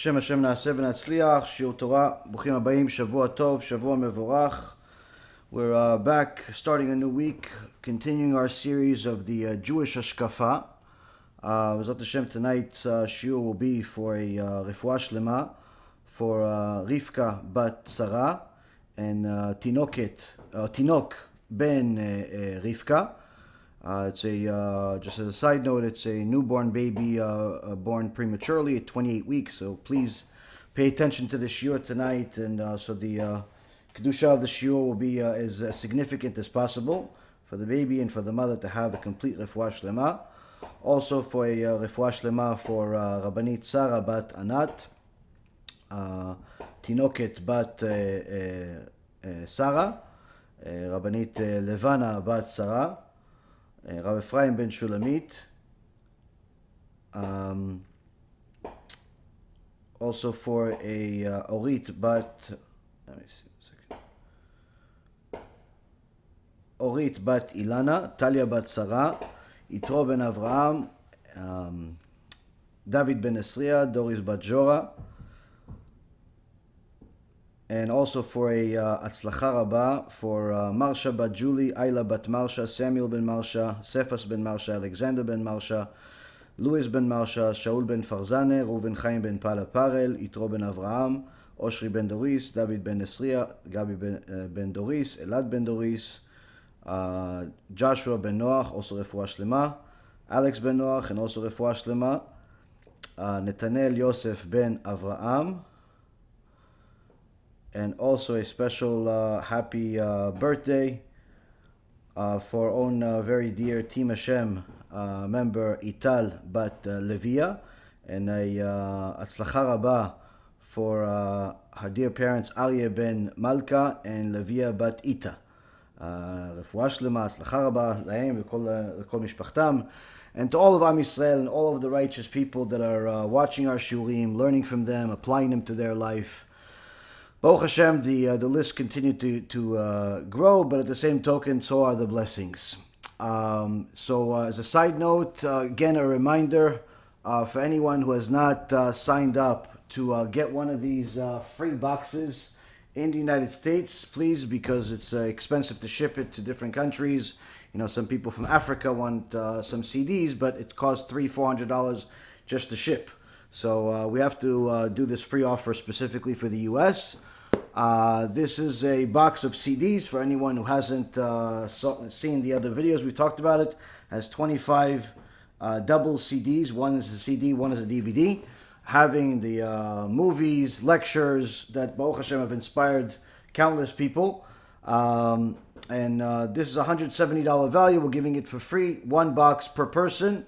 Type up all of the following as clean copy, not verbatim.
בשם השם נעשה ונצליח, שיעור תורה, ברוכים הבאים, שבוע טוב, שבוע מבורך. We're back, starting a new week, continuing our series of the Jewish HaShkafa. B'ezrat Hashem, tonight's shiur will be for a refuah shlema for Rivka bat Sarah and Tinok ben Rivka. It's a just as a side note, it's a newborn baby born prematurely at 28 weeks. So please pay attention to the shiur tonight, and so the kedusha of the shiur will be as significant as possible for the baby and for the mother to have a complete refuah shlema. Also for a refuah shlema for Rabbanit Sarah bat Anat, Tinoket bat Sarah, Rabbanit Levana bat Sarah, Rav Ephraim ben Shulamit, also for a Orit bat, let me see a second. Orit bat Ilana, Talia bat Sarah, Yitro ben Avraham, David ben Esriya, Doris bat Jora, and also for a Atzlacha Rabba for Marsha bat Julie, Ayla bat Marsha, Samuel ben Marsha, Cephas ben Marsha, Alexander ben Marsha, Louis ben Marsha, Shaul ben Farzane, Reuven Chaim ben Pala Parel, Yitro ben Avraham, Oshri ben Doris, David ben Esriya, Gabi ben Doris, Elad ben Doris, Joshua ben Noach, also refuah shlema, Alex ben Noach, and also refuah shlema, Netanel Yosef ben Avraham, and also a special happy birthday for our own very dear Team Hashem member Ital bat Levia, and a Atzlacha Rabba for her dear parents Aryeh ben Malka and Levia bat Ita. רפואה שלמה, הצלחה רבה להם ולכל משפחתם, and to all of Am Yisrael and all of the righteous people that are watching our shiurim, learning from them, applying them to their life. Baruch Hashem, the list continued to grow, but at the same token, so are the blessings. So as a side note, again a reminder for anyone who has not signed up to get one of these free boxes in the United States, please, because it's expensive to ship it to different countries. You know, some people from Africa want some CDs, but it costs $300-400 just to ship. So we have to do this free offer specifically for the US. This is a box of CDs for anyone who hasn't seen the other videos. We talked about it. It has 25 double CDs. One is a CD, one is a DVD. Having the movies, lectures that Baruch Hashem have inspired countless people. And this is a $170 value. We're giving it for free. One box per person,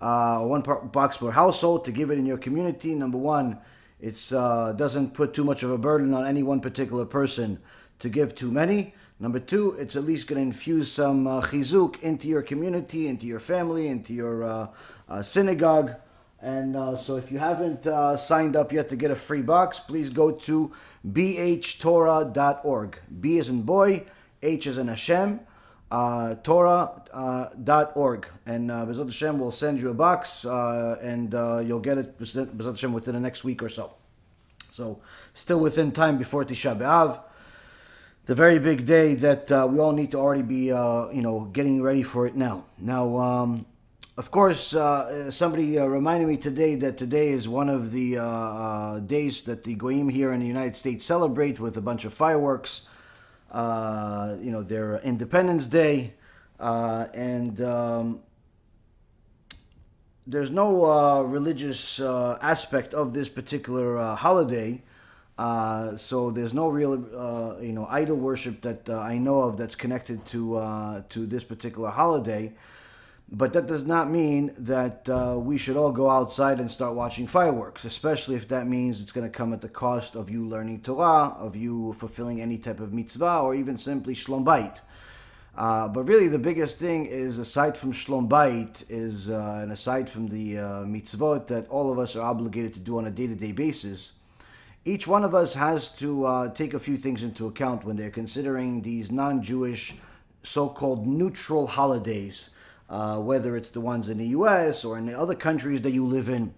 one box per household to give it in your community. Number one, it doesn't put too much of a burden on any one particular person to give too many. Number two, it's at least going to infuse some chizuk into your community, into your family, into your synagogue. And so if you haven't signed up yet to get a free box, please go to bhtorah.org. B as in boy, H as in Hashem, Torah.org. And BeEzrat Hashem will send you a box, and you'll get it BeEzrat Hashem within the next week or so. So still within time before Tisha B'Av, the very big day that we all need to already be getting ready for it now. Now, of course, somebody reminded me today that today is one of the days that the Goyim here in the United States celebrate with a bunch of fireworks. Their Independence Day, and there's no religious aspect of this particular holiday. So there's no real, idol worship that I know of that's connected to this particular holiday. But that does not mean that we should all go outside and start watching fireworks, especially if that means it's going to come at the cost of you learning Torah, of you fulfilling any type of mitzvah, or even simply shlom bayit. But really the biggest thing is, aside from shlom bayit, and aside from the mitzvot that all of us are obligated to do on a day-to-day basis, each one of us has to take a few things into account when they're considering these non-Jewish so-called neutral holidays. Whether it's the ones in the US or in the other countries that you live in.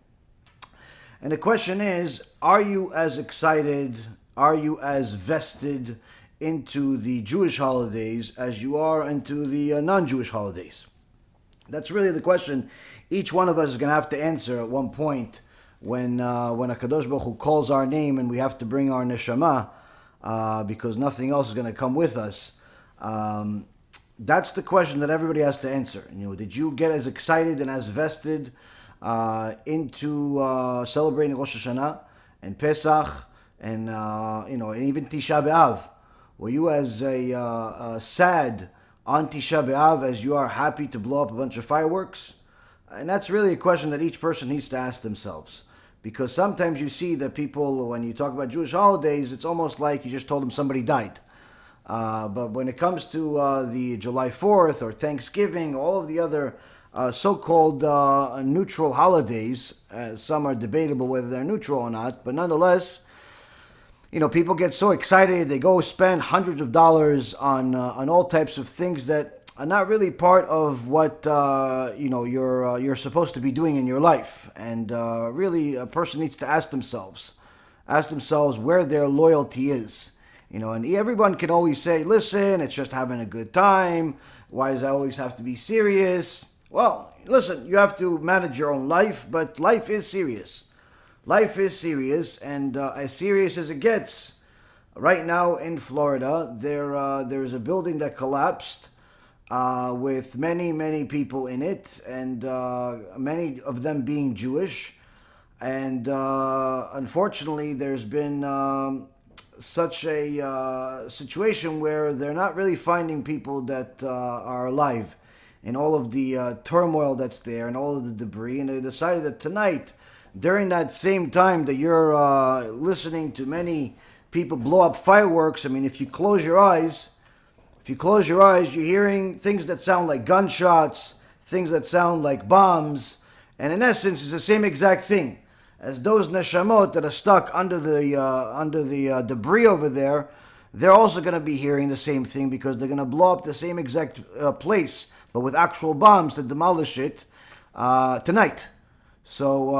And the question is, are you as excited, are you as vested into the Jewish holidays as you are into the non-Jewish holidays? That's really the question each one of us is going to have to answer at one point when HaKadosh Baruch Hu calls our name and we have to bring our neshama, because nothing else is going to come with us. That's the question that everybody has to answer. Did you get as excited and as vested into celebrating Rosh Hashanah and Pesach and and even Tisha B'Av? Were you as sad on Tisha B'Av as you are happy to blow up a bunch of fireworks? And that's really a question that each person needs to ask themselves. Because sometimes you see that people, when you talk about Jewish holidays, it's almost like you just told them somebody died. But when it comes to the July 4th or Thanksgiving, all of the other so-called neutral holidays, some are debatable whether they're neutral or not, but nonetheless, people get so excited, they go spend hundreds of dollars on all types of things that are not really part of what you're supposed to be doing in your life. And really, a person needs to ask themselves where their loyalty is. And everyone can always say, listen, it's just having a good time. Why does I always have to be serious? Well, listen, you have to manage your own life, but life is serious. Life is serious, and as serious as it gets. Right now in Florida, there is a building that collapsed with many, many people in it, and many of them being Jewish. And unfortunately, there's been such a situation where they're not really finding people that are alive in all of the turmoil that's there and all of the debris. And they decided that tonight, during that same time that you're listening to many people blow up fireworks, if you close your eyes, you're hearing things that sound like gunshots, things that sound like bombs, and in essence, it's the same exact thing as those neshamot that are stuck under the debris over there. They're also going to be hearing the same thing because they're going to blow up the same exact place, but with actual bombs to demolish it tonight. So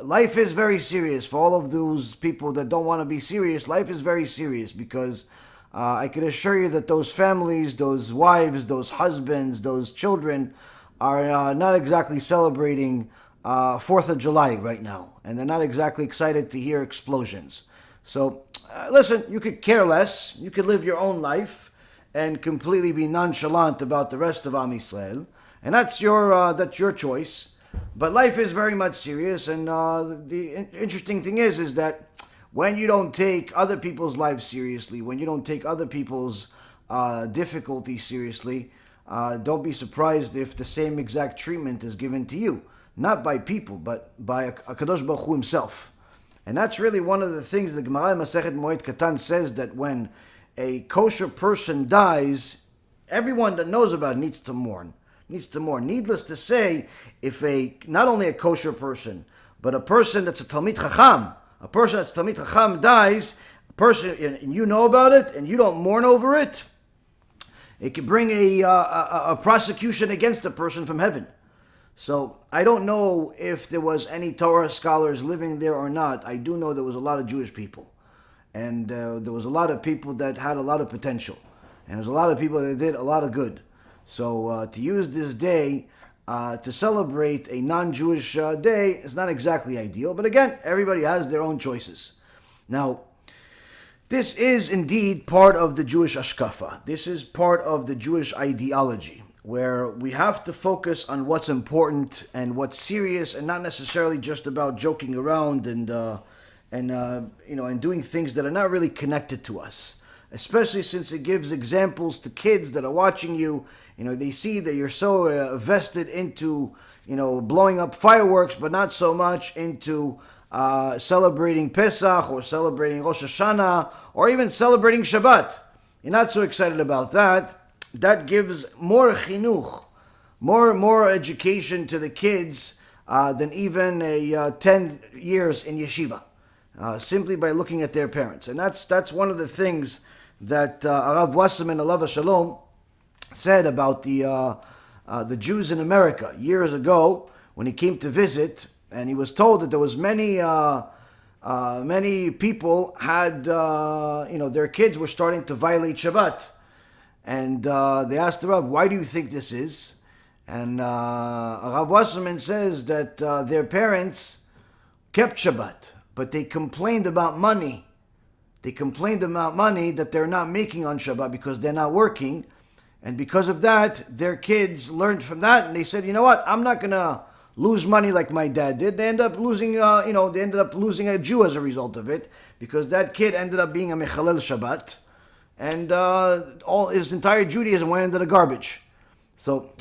life is very serious. For all of those people that don't want to be serious, life is very serious because I can assure you that those families, those wives, those husbands, those children are not exactly celebrating 4th of July right now. And they're not exactly excited to hear explosions. So listen, you could care less. You could live your own life and completely be nonchalant about the rest of Am Yisrael. And that's your choice. But life is very much serious. And the interesting thing is that when you don't take other people's lives seriously, when you don't take other people's difficulties seriously, don't be surprised if the same exact treatment is given to you. Not by people, but by HaKadosh Baruch Hu himself. And that's really one of the things the Gemara Masechet Moed Katan says, that when a kosher person dies, everyone that knows about it needs to mourn. Needless to say, if not only a kosher person, but a person that's a Talmid Chacham, dies, a person, and you know about it, and you don't mourn over it, it could bring a prosecution against the person from heaven. So I don't know if there was any Torah scholars living there or not. I do know there was a lot of Jewish people. And there was a lot of people that had a lot of potential. And there was a lot of people that did a lot of good. So to use this day to celebrate a non-Jewish day is not exactly ideal. But again, everybody has their own choices. Now, this is indeed part of the Jewish HaShkafa. This is part of the Jewish ideology, where we have to focus on what's important and what's serious, and not necessarily just about joking around and doing things that are not really connected to us. Especially since it gives examples to kids that are watching you. They see that you're so vested into blowing up fireworks, but not so much into celebrating Pesach or celebrating Rosh Hashanah or even celebrating Shabbat. You're not so excited about that. That gives more chinuch, more education to the kids than even 10 years in yeshiva, simply by looking at their parents. And that's one of the things that Arav Wasserman, Alav Shalom, said about the Jews in America years ago when he came to visit. and he was told that there was many people had, their kids were starting to violate Shabbat. And they asked the Rav, why do you think this is? And Rav Wasserman says that their parents kept Shabbat, but they complained about money. They complained about money that they're not making on Shabbat because they're not working. And because of that, their kids learned from that, and they said, you know what, I'm not going to lose money like my dad did. They ended up losing, they ended up losing a Jew as a result of it, because that kid ended up being a Mechalel Shabbat, and all his entire Judaism went into the garbage. So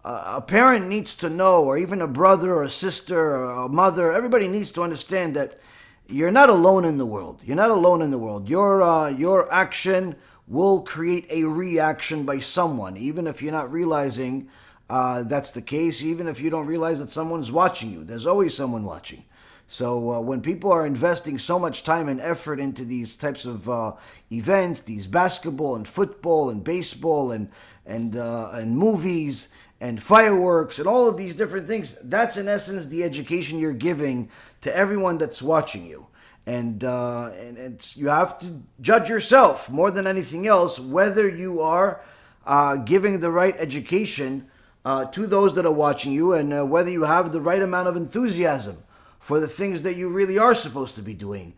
a parent needs to know, or even a brother or a sister or a mother, everybody needs to understand that you're not alone in the world. You're not alone in the world. Your action will create a reaction by someone, even if you're not realizing that's the case, even if you don't realize that someone's watching you. There's always someone watching. So when people are investing so much time and effort into these types of events, these basketball and football and baseball and movies and fireworks and all of these different things, that's in essence the education you're giving to everyone that's watching you. And it's, you have to judge yourself more than anything else whether you are giving the right education to those that are watching you, and whether you have the right amount of enthusiasm for the things that you really are supposed to be doing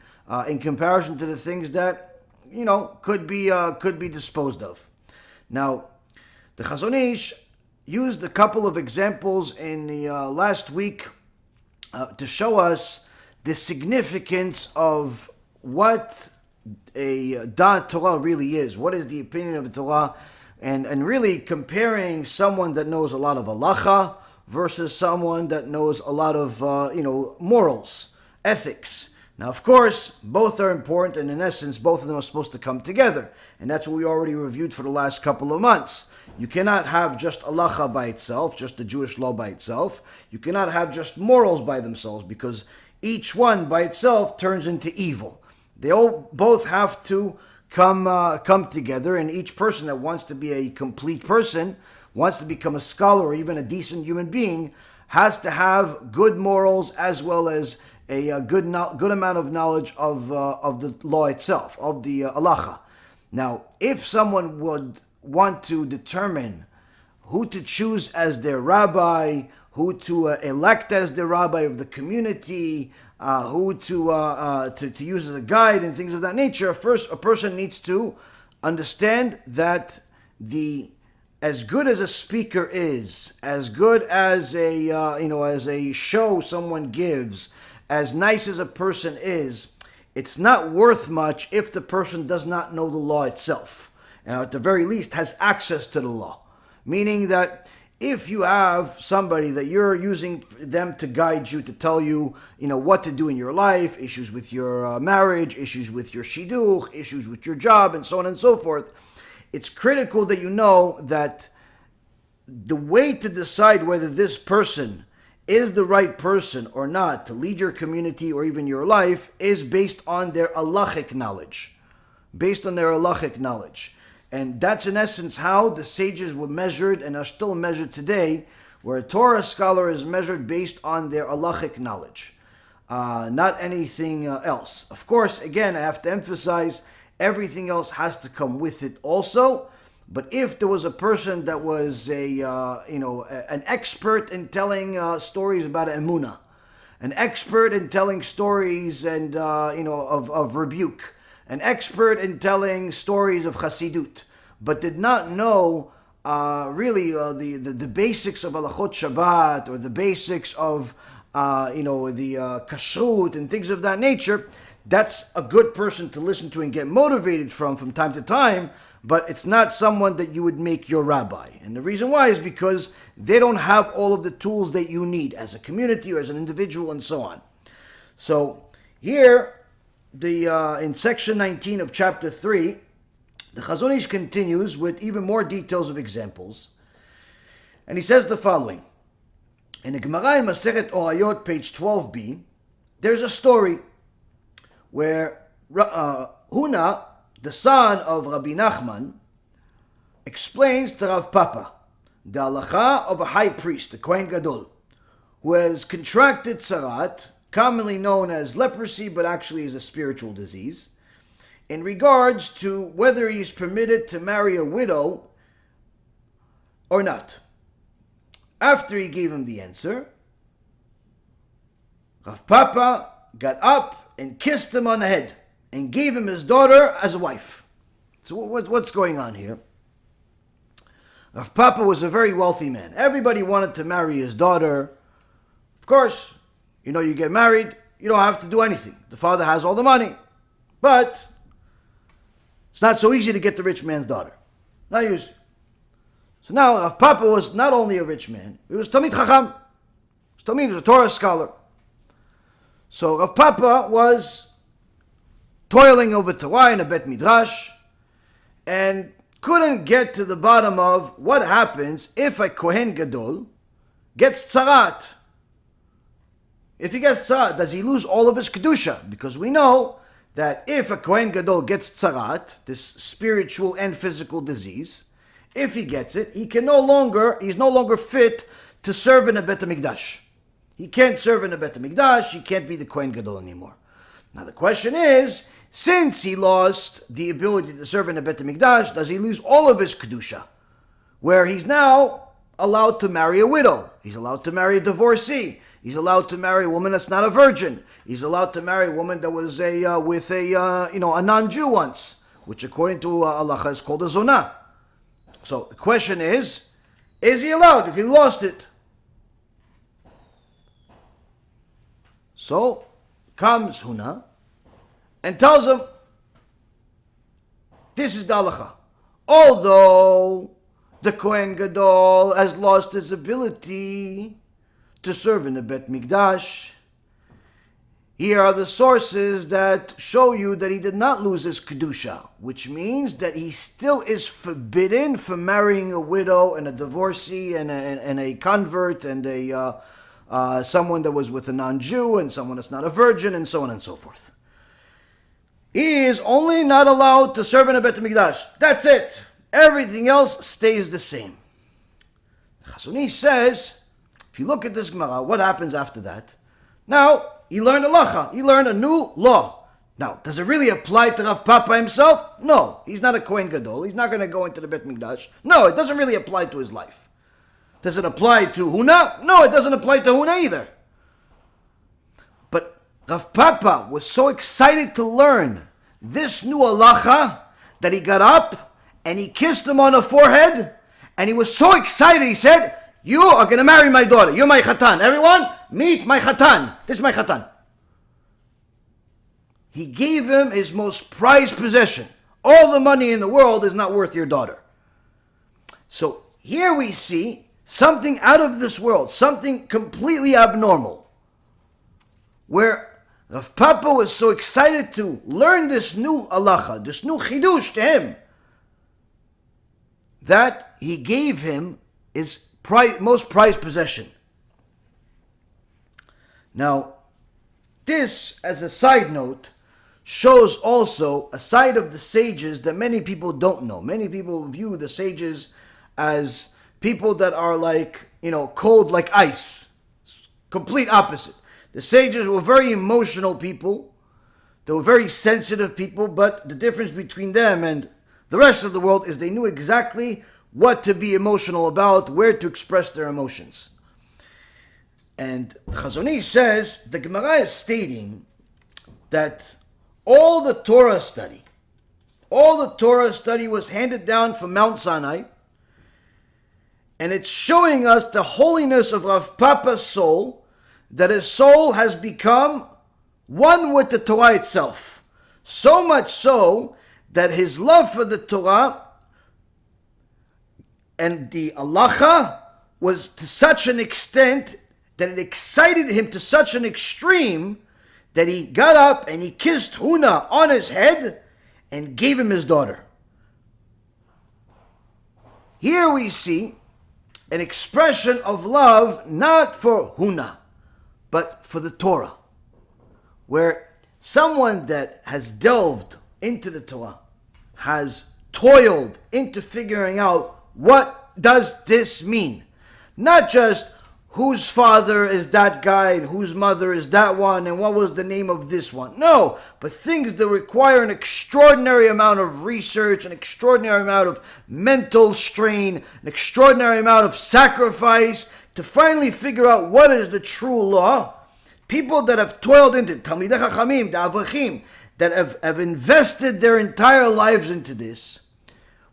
in comparison to the things that could be disposed of. Now, the Chazon Ish used a couple of examples in the last week to show us the significance of what a Da'at Torah really is. What is the opinion of the Torah? And really comparing someone that knows a lot of Halacha versus someone that knows a lot of, morals, ethics. Now, of course, both are important, and in essence, both of them are supposed to come together. And that's what we already reviewed for the last couple of months. You cannot have just Halacha by itself, just the Jewish law by itself. You cannot have just morals by themselves, because each one by itself turns into evil. They all both have to come together, and each person that wants to be a complete person, wants to become a scholar or even a decent human being, has to have good morals as well as a good amount of knowledge of the law itself, of the halacha. Now, if someone would want to determine who to choose as their rabbi, who to elect as the rabbi of the community, who to use as a guide and things of that nature, first a person needs to understand that as good as a speaker is, as good as as a show someone gives, as nice as a person is, it's not worth much if the person does not know the law itself, and at the very least has access to the law. Meaning that if you have somebody that you're using them to guide you, to tell you, what to do in your life, issues with your marriage, issues with your shidduch, issues with your job, and so on and so forth, it's critical that you know that the way to decide whether this person is the right person or not to lead your community or even your life is based on their halachic knowledge. Based on their halachic knowledge. And that's in essence how the sages were measured and are still measured today, where a Torah scholar is measured based on their halachic knowledge, not anything else. Of course, again, I have to emphasize, everything else has to come with it also. But if there was a person that was an expert in telling stories about emunah, an expert in telling stories and of rebuke, an expert in telling stories of Chassidut, but did not know the basics of Halachot Shabbat, or the basics of the kashrut and things of that nature, that's a good person to listen to and get motivated from time to time, but it's not someone that you would make your rabbi. And the reason why is because they don't have all of the tools that you need as a community or as an individual and so on. So here, in section 19 of chapter 3, the Chazon Ish continues with even more details of examples. And he says the following. In the Gemara in Masechet Orayot, page 12b, there's a story where Huna, the son of Rabbi Nachman, explains to Rav Papa the halacha of a high priest, the Kohen Gadol, who has contracted tzarat, commonly known as leprosy, but actually is a spiritual disease, in regards to whether he's permitted to marry a widow or not. After he gave him the answer, Rav Papa got up and kissed him on the head and gave him his daughter as a wife. So what's going on here? Rav Papa was a very wealthy man. Everybody wanted to marry his daughter. Of course, you get married, you don't have to do anything. The father has all the money. But it's not so easy to get the rich man's daughter. Not usually. So now Rav Papa was not only a rich man, he was Talmid Chacham. He was Talmid, a Torah scholar. So Rav Papa was toiling over Torah in a Bet Midrash and couldn't get to the bottom of what happens if a Kohen Gadol gets tzarat. If he gets tzarat, does he lose all of his kedusha? Because we know that if a Kohen Gadol gets tzarat, this spiritual and physical disease, if he gets it, he's no longer fit to serve in a Bet HaMikdash. He can't serve in a Bet HaMikdash, he can't be the Kohen Gadol anymore. Now the question is, since he lost the ability to serve in a Bet HaMikdash, does he lose all of his kedusha? Where he's now allowed to marry a widow, he's allowed to marry a divorcee, he's allowed to marry a woman that's not a virgin, he's allowed to marry a woman that was with a non-Jew once, which according to Halacha is called a zonah. So the question is he allowed if he lost it? So comes Huna and tells him, this is the halacha. Although the Kohen Gadol has lost his ability to serve in the Bet Mikdash, here are the sources that show you that he did not lose his kedusha, which means that he still is forbidden from marrying a widow and a divorcee and a convert and someone that was with a non-Jew and someone that's not a virgin and so on and so forth. He is only not allowed to serve in a Bet HaMikdash. That's it. Everything else stays the same. Chazon Ish says, if you look at this Gemara, what happens after that? Now, he learned halacha. He learned a new law. Now, does it really apply to Rav Papa himself? No. He's not a Kohen Gadol. He's not going to go into the Bet Mikdash. No, it doesn't really apply to his life. Does it apply to Huna? No, it doesn't apply to Huna either. But Rav Papa was so excited to learn this new halacha that he got up and he kissed him on the forehead and he was so excited, he said, you are going to marry my daughter. You're my chatan. Everyone, meet my chatan. This is my chatan. He gave him his most prized possession. All the money in the world is not worth your daughter. So here we see something out of this world, something completely abnormal, where Rav Papa was so excited to learn this new halacha, this new chidush to him, that he gave him his most prized possession. Now, this, as a side note, shows also a side of the sages that many people don't know. Many people view the sages as people that are like, cold like ice. Complete opposite. The sages were very emotional people. They were very sensitive people, but the difference between them and the rest of the world is they knew exactly what to be emotional about, where to express their emotions. And Chazon Ish says, the Gemara is stating that all the Torah study was handed down from Mount Sinai, and it's showing us the holiness of Rav Papa's soul, that his soul has become one with the Torah itself. So much so that his love for the Torah and the halacha was to such an extent that it excited him to such an extreme that he got up and he kissed Huna on his head and gave him his daughter. Here we see an expression of love not for Huna, but for the Torah, where someone that has delved into the Torah, has toiled into figuring out what does this mean. Not just whose father is that guy and whose mother is that one and what was the name of this one. No, but things that require an extraordinary amount of research, an extraordinary amount of mental strain, an extraordinary amount of sacrifice to finally figure out what is the true law. People that have toiled into Talmidei Chachamim, the Avrachim, that have invested their entire lives into this,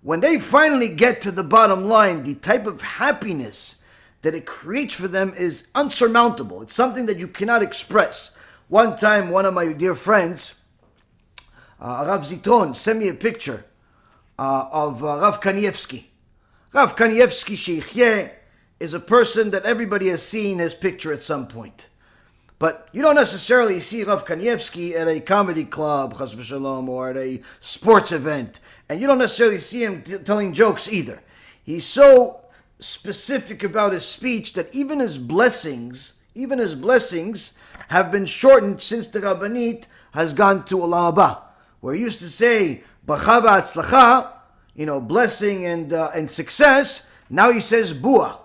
when they finally get to the bottom line, the type of happiness that it creates for them is unsurmountable. It's something that you cannot express. One time, one of my dear friends, Rav Zitron, sent me a picture of Rav Kanievsky. Rav Kanievsky Sheikhye is a person that everybody has seen his picture at some point. But you don't necessarily see Rav Kanievsky at a comedy club, chas v'shalom, or at a sports event. And you don't necessarily see him telling jokes either. He's so specific about his speech that even his blessings have been shortened since the Rabbanit has gone to Olam Haba. Where he used to say, Bracha v'atzlacha, blessing and success. Now he says Bua.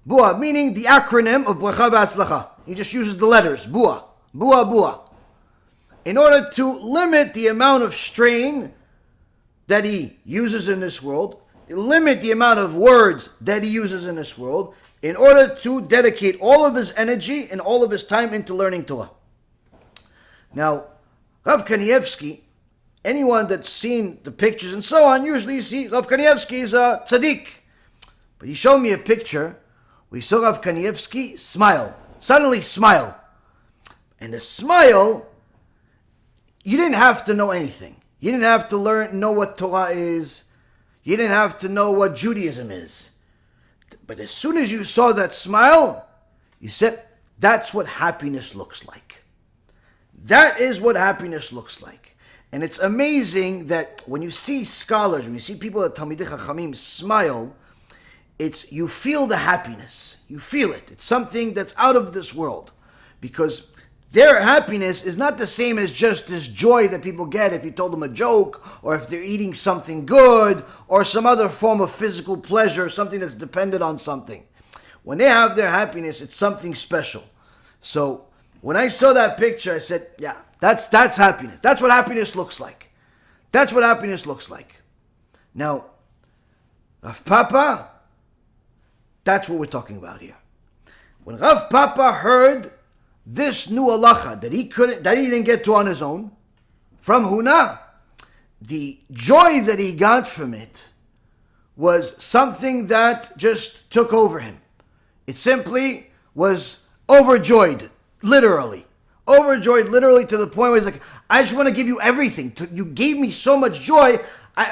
Bua, meaning the acronym of Bracha v'atzlacha. He just uses the letters, Bua, Bua, Bua. In order to limit the amount of strain that he uses in this world, limit the amount of words that he uses in this world, in order to dedicate all of his energy and all of his time into learning Torah. Now, Rav Kanievsky, anyone that's seen the pictures and so on, usually you see Rav Kanievsky is a Tzadik. But he showed me a picture where he saw Rav Kanievsky suddenly smile. And the smile, you didn't have to know anything. You didn't have to know what Torah is. You didn't have to know what Judaism is. But as soon as you saw that smile, you said, that's what happiness looks like. That is what happiness looks like. And it's amazing that when you see scholars, when you see people at Talmidei Chachamim smile, you feel the happiness. You feel it. It's something that's out of this world. Because their happiness is not the same as just this joy that people get if you told them a joke, or if they're eating something good, or some other form of physical pleasure, something that's dependent on something. When they have their happiness, it's something special. So when I saw that picture, I said, yeah, that's happiness. That's what happiness looks like. That's what happiness looks like. Now, Rav Papa, that's what we're talking about here. When Rav Papa heard this new halacha that he didn't get to on his own, from Huna, the joy that he got from it was something that just took over him. It simply was overjoyed, literally. Overjoyed, literally, to the point where he's like, I just want to give you everything. You gave me so much joy.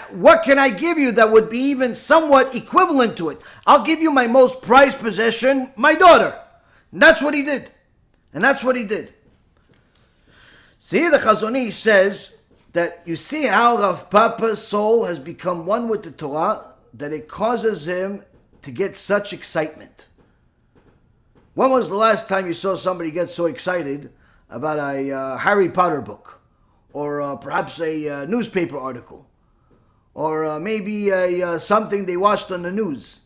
What can I give you that would be even somewhat equivalent to it? I'll give you my most prized possession, my daughter. And that's what he did. See, the Chazon Ish says that you see how Rav Papa's soul has become one with the Torah, that it causes him to get such excitement. When was the last time you saw somebody get so excited about a Harry Potter book? Or perhaps a newspaper article? Or maybe something they watched on the news?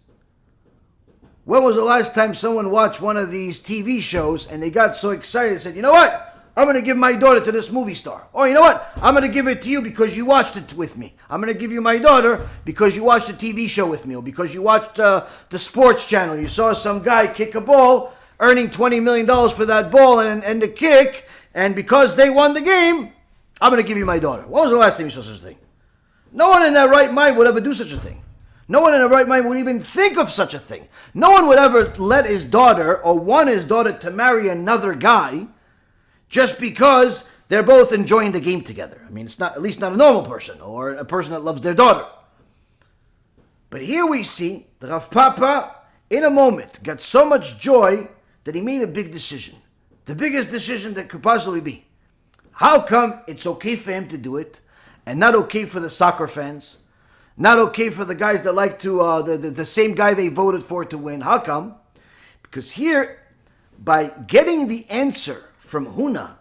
When was the last time someone watched one of these TV shows and they got so excited and said, you know what? I'm going to give my daughter to this movie star. Or you know what? I'm going to give it to you because you watched it with me. I'm going to give you my daughter because you watched the TV show with me. Or because you watched the sports channel. You saw some guy kick a ball, earning $20 million for that ball and the kick. And because they won the game, I'm going to give you my daughter. When was the last time you saw such a thing? No one in their right mind would ever do such a thing. No one in their right mind would even think of such a thing. No one would ever let his daughter or want his daughter to marry another guy just because they're both enjoying the game together. I mean, it's not, at least not a normal person or a person that loves their daughter. But here we see the Rav Papa, in a moment, got so much joy that he made a big decision. The biggest decision that could possibly be. How come it's okay for him to do it and not okay for the soccer fans? Not okay for the guys that like to, the same guy they voted for to win. How come? Because here, by getting the answer from Huna,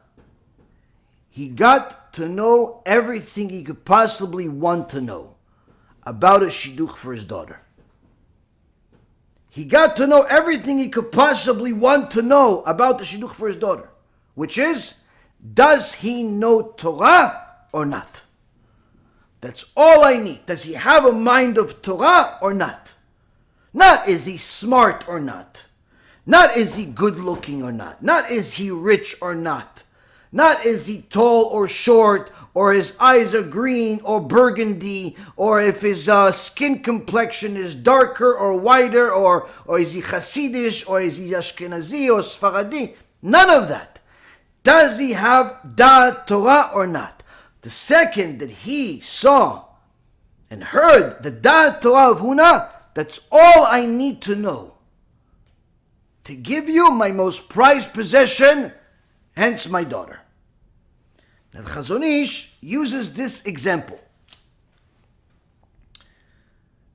he got to know everything he could possibly want to know about a shidduch for his daughter. he got to know everything he could possibly want to know about the shidduch for his daughter, which is, does he know Torah or not? That's all I need. Does he have a mind of Torah or not? Not is he smart or not. Not is he good looking or not. Not is he rich or not. Not is he tall or short, or his eyes are green or burgundy, or if his skin complexion is darker or whiter, or is he Hasidish, or is he Ashkenazi or Sfaradi. None of that. Does he have Da'at Torah or not? The second that he saw and heard the Da'at Torah of Huna, that's all I need to know to give you my most prized possession, hence my daughter. Now the Chazon Ish uses this example.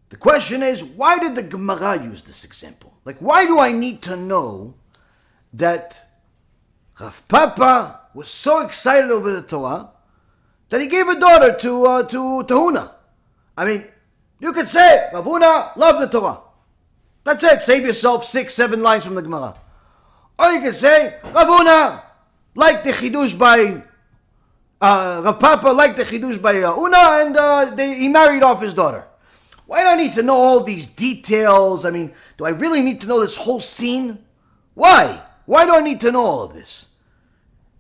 The question is, why did the Gemara use this example? Like, why do I need to know that Rav Papa was so excited over the Torah that he gave a daughter to Huna? I mean, you could say, Rav Huna loved the Torah. That's it. Save yourself 6-7 lines from the Gemara. Or you could say, Rav Huna liked the Chidush by Rav Papa liked the Chidush by Huna, and he married off his daughter. Why do I need to know all these details? I mean, do I really need to know this whole scene? Why? Why do I need to know all of this?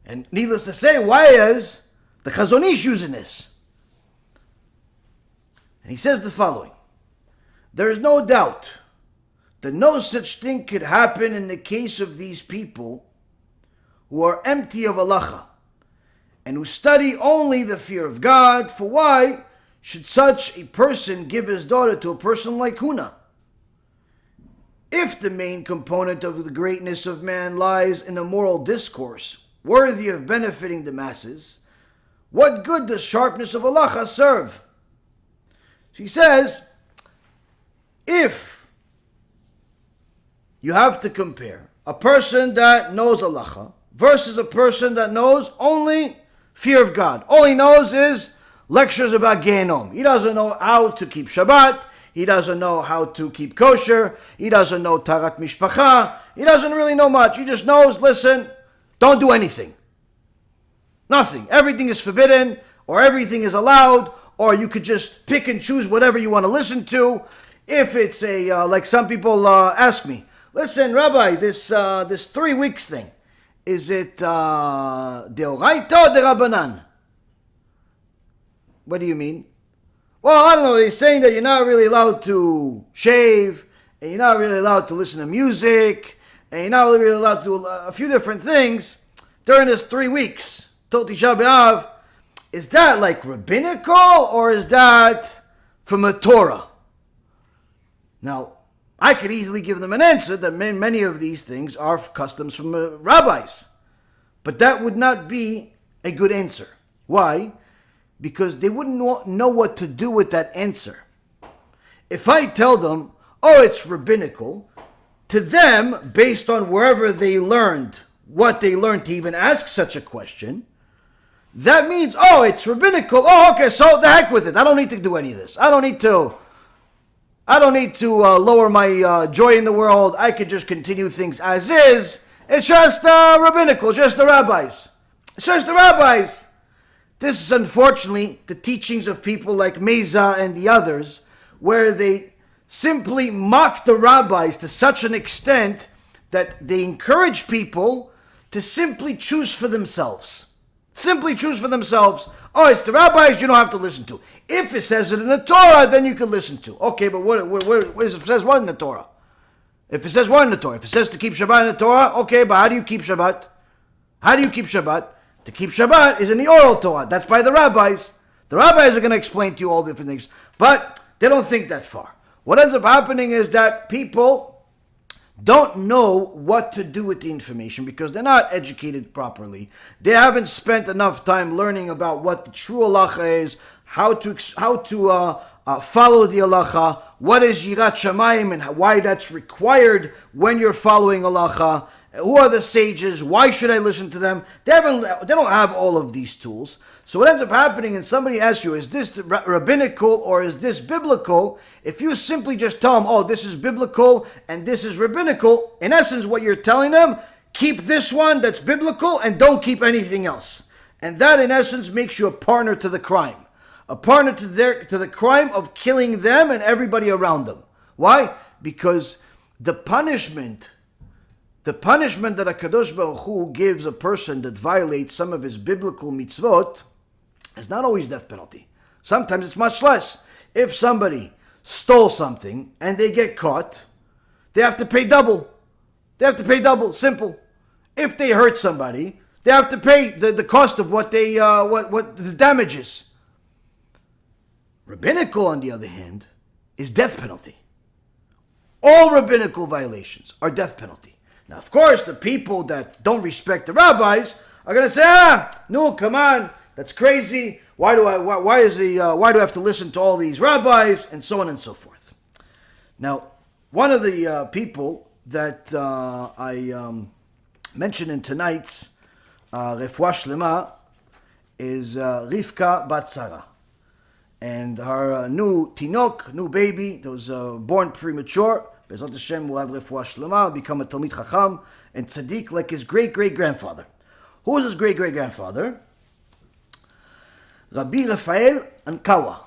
And needless to say, why is the Chazon Ish using this? And he says the following: there is no doubt that no such thing could happen in the case of these people who are empty of halacha and who study only the fear of God. For why should such a person give his daughter to a person like Huna? If the main component of the greatness of man lies in a moral discourse worthy of benefiting the masses, what good does sharpness of halacha serve? So he says, if you have to compare a person that knows halacha versus a person that knows only fear of God, all he knows is lectures about Gehenom. He doesn't know how to keep Shabbat. He doesn't know how to keep kosher. He doesn't know Tarat Mishpacha. He doesn't really know much. He just knows, listen, don't do anything. Nothing. Everything is forbidden, or everything is allowed, or you could just pick and choose whatever you want to listen to. If it's like some people ask me, listen, Rabbi, this 3 weeks thing, is it deoraita or derabanan? What do you mean? Well, I don't know. They're saying that you're not really allowed to shave, and you're not really allowed to listen to music, and you're not really allowed to do a few different things during this 3 weeks till Tisha B'Av. Is that like rabbinical, or is that from a Torah? Now, I could easily give them an answer that many of these things are customs from rabbis. But that would not be a good answer. Why? Because they wouldn't know what to do with that answer. If I tell them, oh, it's rabbinical, to them, based on wherever they learned, what they learned to even ask such a question, that means, oh, it's rabbinical. Oh, okay, so the heck with it. I don't need to do any of this. I don't need to lower my joy in the world. I could just continue things as is. It's just rabbinical, just the rabbis. It's just the rabbis. This is unfortunately the teachings of people like Meza and the others, where they simply mock the rabbis to such an extent that they encourage people to simply choose for themselves. Simply choose for themselves. Oh, it's the rabbis you don't have to listen to. If it says it in the Torah, then you can listen to. Okay, but what is it says what in the Torah? If it says what in the Torah? If it says to keep Shabbat in the Torah, okay, but how do you keep Shabbat? How do you keep Shabbat? To keep Shabbat is in the oral Torah. That's by the rabbis. The rabbis are going to explain to you all different things. But they don't think that far. What ends up happening is that people don't know what to do with the information because they're not educated properly. They haven't spent enough time learning about what the true halacha is, how to follow the halacha, what is yirat shamayim and why that's required when you're following halacha. Who are the sages? Why should I listen to them? They don't have all of these tools. So what ends up happening, and somebody asks you, is this rabbinical or is this biblical? If you simply just tell them, oh, this is biblical and this is rabbinical, in essence what you're telling them, keep this one that's biblical and don't keep anything else. And that in essence makes you a partner to the crime. A partner to the crime of killing them and everybody around them. Why? Because the punishment that HaKadosh Baruch Hu gives a person that violates some of his biblical mitzvot is not always death penalty. Sometimes it's much less. If somebody stole something and they get caught, they have to pay double. They have to pay double. Simple. If they hurt somebody, they have to pay the cost of what the damage is. Rabbinical, on the other hand, is death penalty. All rabbinical violations are death penalty. Now, of course, the people that don't respect the rabbis are going to say, no, come on, that's crazy. Why do I have to listen to all these rabbis, and so on and so forth. Now, one of the people that I mentioned in tonight's Refuah Shlema is Rivka Bat Sarah. And her new baby that was born premature, Be'ezrat Hashem will have Refuah Shlema, become a Talmid Chacham, and Tzadik like his great-great-grandfather. Who was his great-great-grandfather? Rabbi Raphael Ankawa,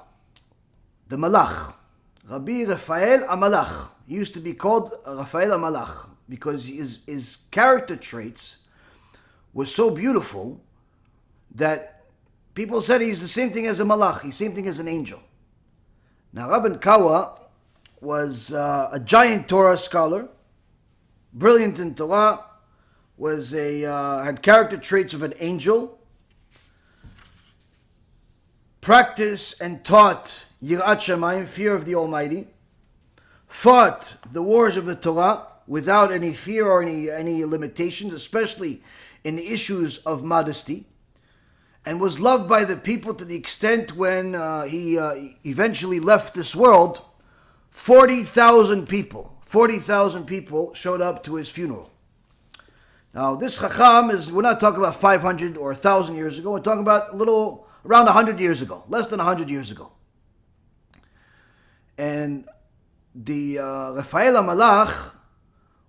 the Malach. Rabbi Raphael HaMalach. He used to be called Raphael HaMalach because his character traits were so beautiful that people said he's the same thing as a malach, he's the same thing as an angel. Now, Rabbi Kawa was a giant Torah scholar, brilliant in Torah, had character traits of an angel, practiced and taught Yirat Shamayim, fear of the Almighty, fought the wars of the Torah without any fear or any limitations, especially in the issues of modesty, and was loved by the people to the extent when he eventually left this world, 40,000 people showed up to his funeral. Now this Chacham we're not talking about 500 or 1,000 years ago, we're talking about around 100 years ago, less than 100 years ago. And the Raphael HaMalach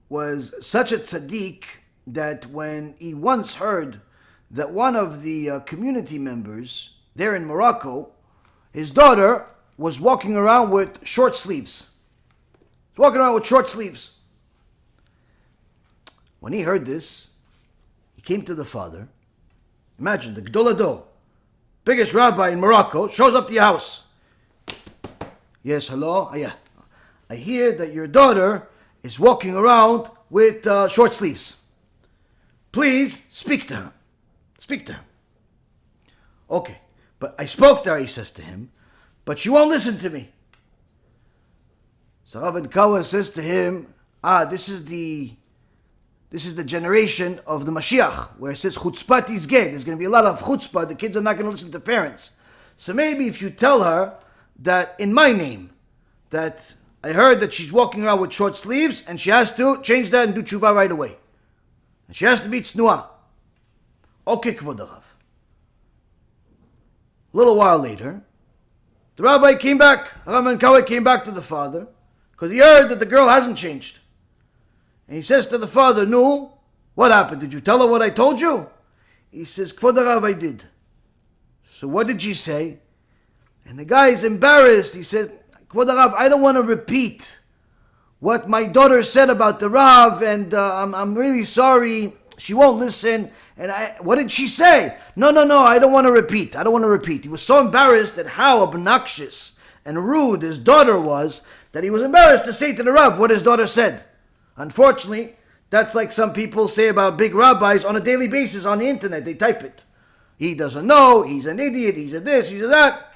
was such a tzaddik that when he once heard that one of the community members there in Morocco, his daughter was walking around with short sleeves. When he heard this, he came to the father. Imagine, the Gdol Ador, biggest rabbi in Morocco, shows up to your house. Yes, hello? Yeah. I hear that your daughter is walking around with short sleeves. Please speak to her. Okay, but I spoke to her, he says to him, but she won't listen to me. So Rabbi Kawa says to him, this is the generation of the Mashiach, where it says chutzpah tizgeh. There's going to be a lot of chutzpah. The kids are not going to listen to parents. So maybe if you tell her that in my name, that I heard that she's walking around with short sleeves, and she has to change that and do tshuva right away. And she has to be tznuah. Okay, Kvod Harav. A little while later, the rabbi came back. Rabbi Kawa came back to the father because he heard that the girl hasn't changed. And he says to the father, no, what happened? Did you tell her what I told you? He says, Kvod Harav, I did. So what did she say? And the guy is embarrassed. He said, Kvod Harav, I don't want to repeat what my daughter said about the Rav, and I'm really sorry. She won't listen. And what did she say? No, I don't want to repeat. He was so embarrassed at how obnoxious and rude his daughter was that he was embarrassed to say to the Rav what his daughter said. Unfortunately, that's like some people say about big rabbis on a daily basis on the internet. They type it. He doesn't know. He's an idiot. He's a this. He's a that.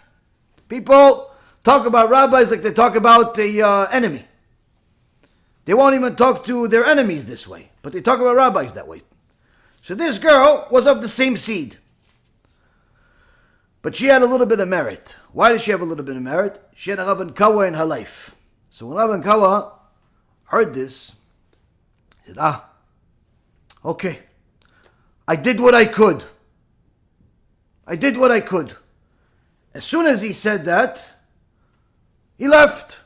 People talk about rabbis like they talk about the enemy. They won't even talk to their enemies this way, but they talk about rabbis that way. So this girl was of the same seed. But she had a little bit of merit. Why did she have a little bit of merit? She had a Rabbi Kawa in her life. So when Rabbi Kawa heard this, he said, Okay, I did what I could. I did what I could. As soon as he said that, he left.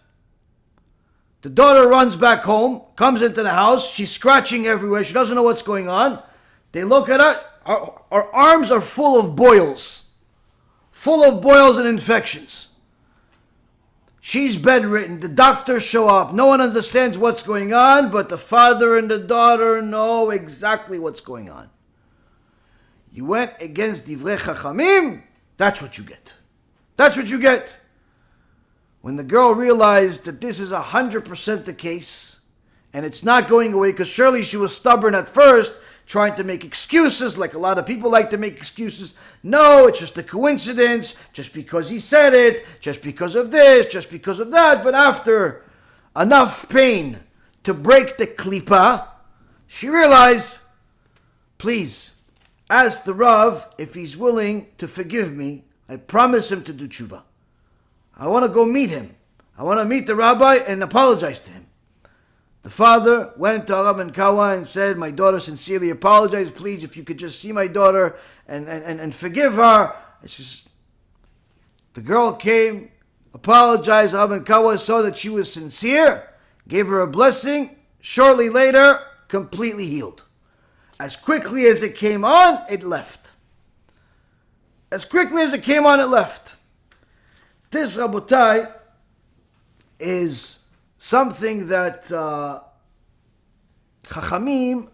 The daughter runs back home, comes into the house. She's scratching everywhere. She doesn't know what's going on. They look at her. Our arms are full of boils. Full of boils and infections. She's bedridden. The doctors show up. No one understands what's going on, but the father and the daughter know exactly what's going on. You went against Divrei Chachamim, that's what you get. That's what you get. When the girl realized that this is 100% the case, and it's not going away, because surely she was stubborn at first, trying to make excuses, like a lot of people like to make excuses. No, it's just a coincidence, just because he said it, just because of this, just because of that. But after enough pain to break the klipa, she realized, please, ask the Rav if he's willing to forgive me. I promise him to do tshuva. I want to go meet him. I want to meet the rabbi and apologize to him. The father went to Rabbi Kawa and said, my daughter sincerely apologized. Please, if you could just see my daughter and forgive her. It's just, the girl came, apologized. Rabbi Kawa saw that she was sincere, gave her a blessing. Shortly later, completely healed. As quickly as it came on, it left. As quickly as it came on, it left. This, Rabotai, is something that Chachamim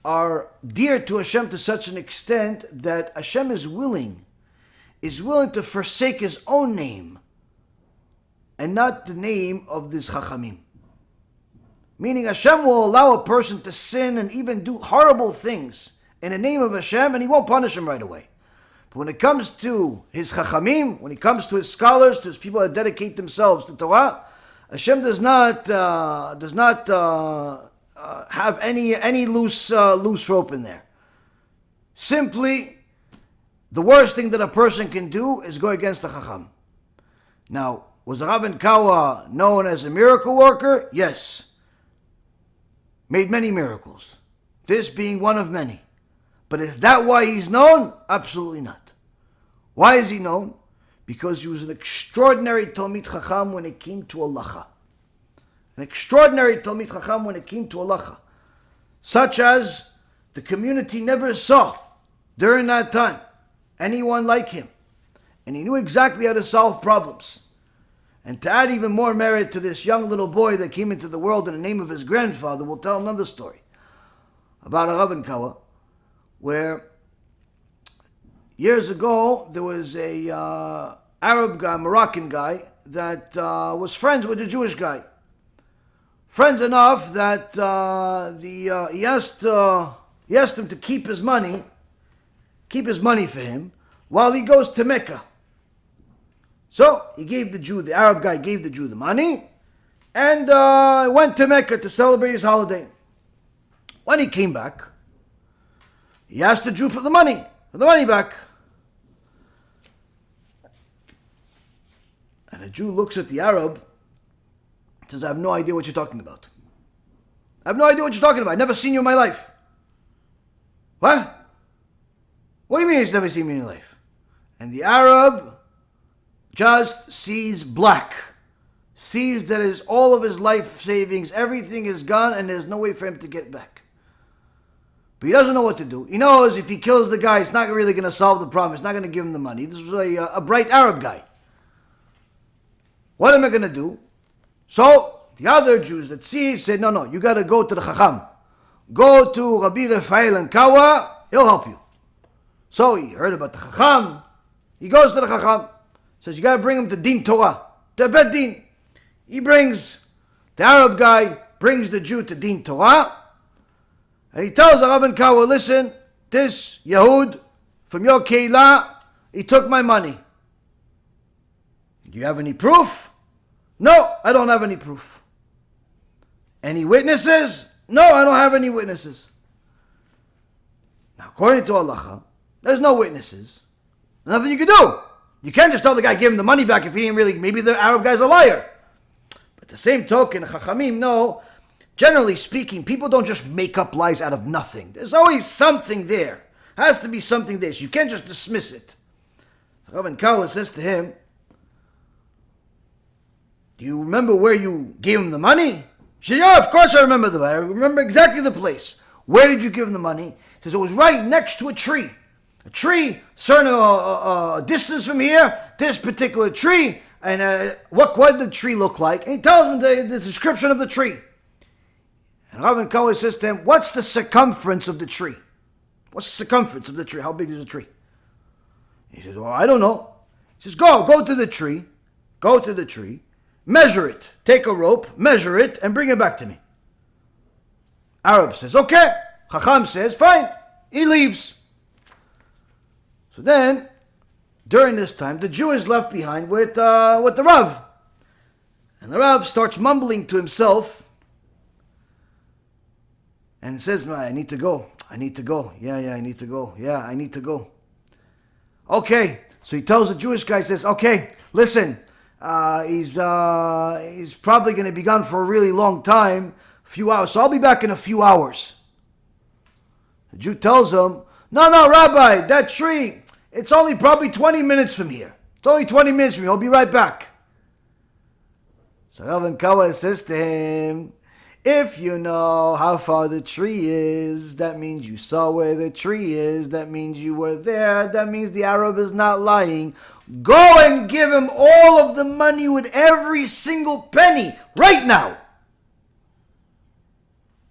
are dear to Hashem to such an extent that Hashem is willing to forsake His own name and not the name of this Chachamim. Meaning Hashem will allow a person to sin and even do horrible things in the name of Hashem, and He won't punish him right away. But when it comes to His Chachamim, when it comes to His scholars, to His people that dedicate themselves to Torah, Hashem does not have any loose rope in there. Simply, the worst thing that a person can do is go against the Chacham. Now, was Rabbi Kawa known as a miracle worker? Yes. Made many miracles. This being one of many. But is that why he's known? Absolutely not. Why is he known? Because he was an extraordinary Talmid Chacham when it came to Halacha. An extraordinary Talmid Chacham when it came to Halacha. Such as the community never saw during that time anyone like him. And he knew exactly how to solve problems. And to add even more merit to this young little boy that came into the world in the name of his grandfather, we'll tell another story about a Rabbi Kawa, where years ago there was a Arab guy, Moroccan guy, that was friends with a Jewish guy. Friends enough that he asked him to keep his money for him while he goes to Mecca. So he gave the Arab guy gave the Jew the money, and went to Mecca to celebrate his holiday. When he came back, he asked the Jew for the money back. And the Jew looks at the Arab and says, I have no idea what you're talking about. I've never seen you in my life. What? What do you mean he's never seen me in your life? And the Arab just sees black. Sees that is all of his life savings, everything is gone, and there's no way for him to get back. But he doesn't know what to do. He knows if he kills the guy, it's not really going to solve the problem. It's not going to give him the money. This was a bright Arab guy. What am I going to do? So the other Jews that see said, no, you got to go to the Chacham. Go to Rabbi Rafael and Kawa, he'll help you. So he heard about the Chacham. He goes to the Chacham. Says, you got to bring him to Din Torah, to Bet Din. He brings, the Arab guy brings the Jew to Din Torah. And he tells Rabbi Kawa, listen, this Yehud from your Keilah, he took my money. Do you have any proof? No, I don't have any proof. Any witnesses? No, I don't have any witnesses. Now, according to Halacha, there's no witnesses. Nothing you can do. You can't just tell the guy, give him the money back if he didn't really, maybe the Arab guy's a liar. But the same token, Chachamim know Generally speaking, people don't just make up lies out of nothing. There's always something there. Has to be something there. So you can't just dismiss it. So Rabbi Kawa says to him, do you remember where you gave him the money? He said, yeah, of course I remember the money. I remember exactly the place. Where did you give him the money? He says, it was right next to a tree. A tree, certain distance from here, this particular tree. And what did the tree look like? And he tells him the description of the tree. And Rabbi Kawa says to him, what's the circumference of the tree? What's the circumference of the tree? How big is the tree? He says, well, I don't know. He says, go to the tree. Go to the tree. Measure it. Take a rope, measure it, and bring it back to me. Arab says, okay. Chacham says, fine. He leaves. So then, during this time, the Jew is left behind with the Rav. And the Rav starts mumbling to himself and says, I need to go. I need to go. Yeah, I need to go. Yeah, I need to go. Okay. So he tells the Jewish guy, says, okay, listen, he's probably going to be gone for a really long time, a few hours. So I'll be back in a few hours. The Jew tells him, no, Rabbi, that tree, it's only probably 20 minutes from here. It's only 20 minutes from here. I'll be right back. So Rabbi Kawa says to him, if you know how far the tree is, that means you saw where the tree is. That means you were there. That means the Arab is not lying. Go and give him all of the money with every single penny right now.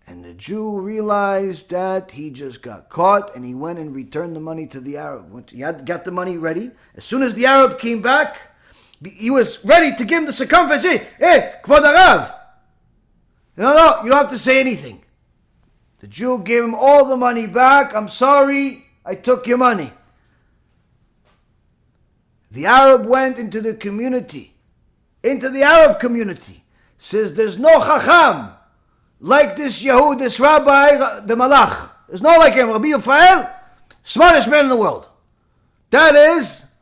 And the Jew realized that he just got caught, and he went and returned the money to the Arab. He got the money ready. As soon as the Arab came back, he was ready to give him the circumference. Hey, Kvod Arav. No, you don't have to say anything. The Jew gave him all the money back. I'm sorry, I took your money. The Arab went into the community, into the Arab community. Says there's no Chacham like this Yahud, this Rabbi, the Malach. There's no like him. Rabbi Yafael, smartest man in the world. That is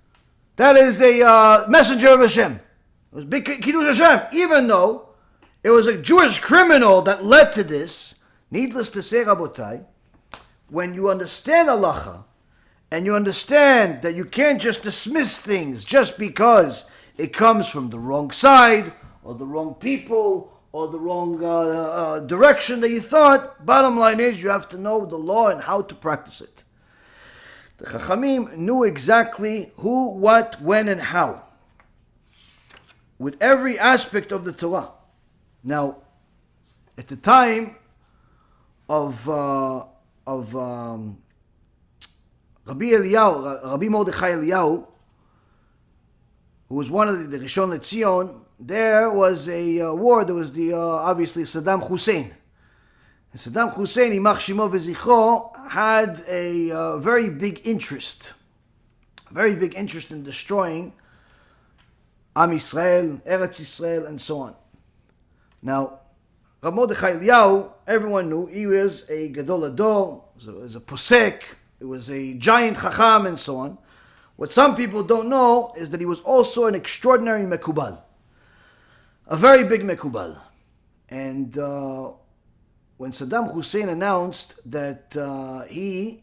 the messenger of Hashem. It was big Kiddush Hashem, even though it was a Jewish criminal that led to this. Needless to say, Rabotai, when you understand Halacha, and you understand that you can't just dismiss things just because it comes from the wrong side, or the wrong people, or the wrong direction that you thought, bottom line is you have to know the law and how to practice it. The Chachamim knew exactly who, what, when, and how, with every aspect of the Torah. Now, at the time of Rabbi Mordechai Eliyahu, who was one of the Rishon LeZion, there was a war. There was the obviously Saddam Hussein. And Saddam Hussein, Imach Shimo V'Zichro, had a very big interest in destroying Am Yisrael, Eretz Yisrael, and so on. Now, Rabbi Mordechai Eliyahu, everyone knew he was a Gadol Ador, it was a Posek, it was a giant Chacham, and so on. What some people don't know is that he was also an extraordinary Mekubal, a very big Mekubal. And when Saddam Hussein announced that he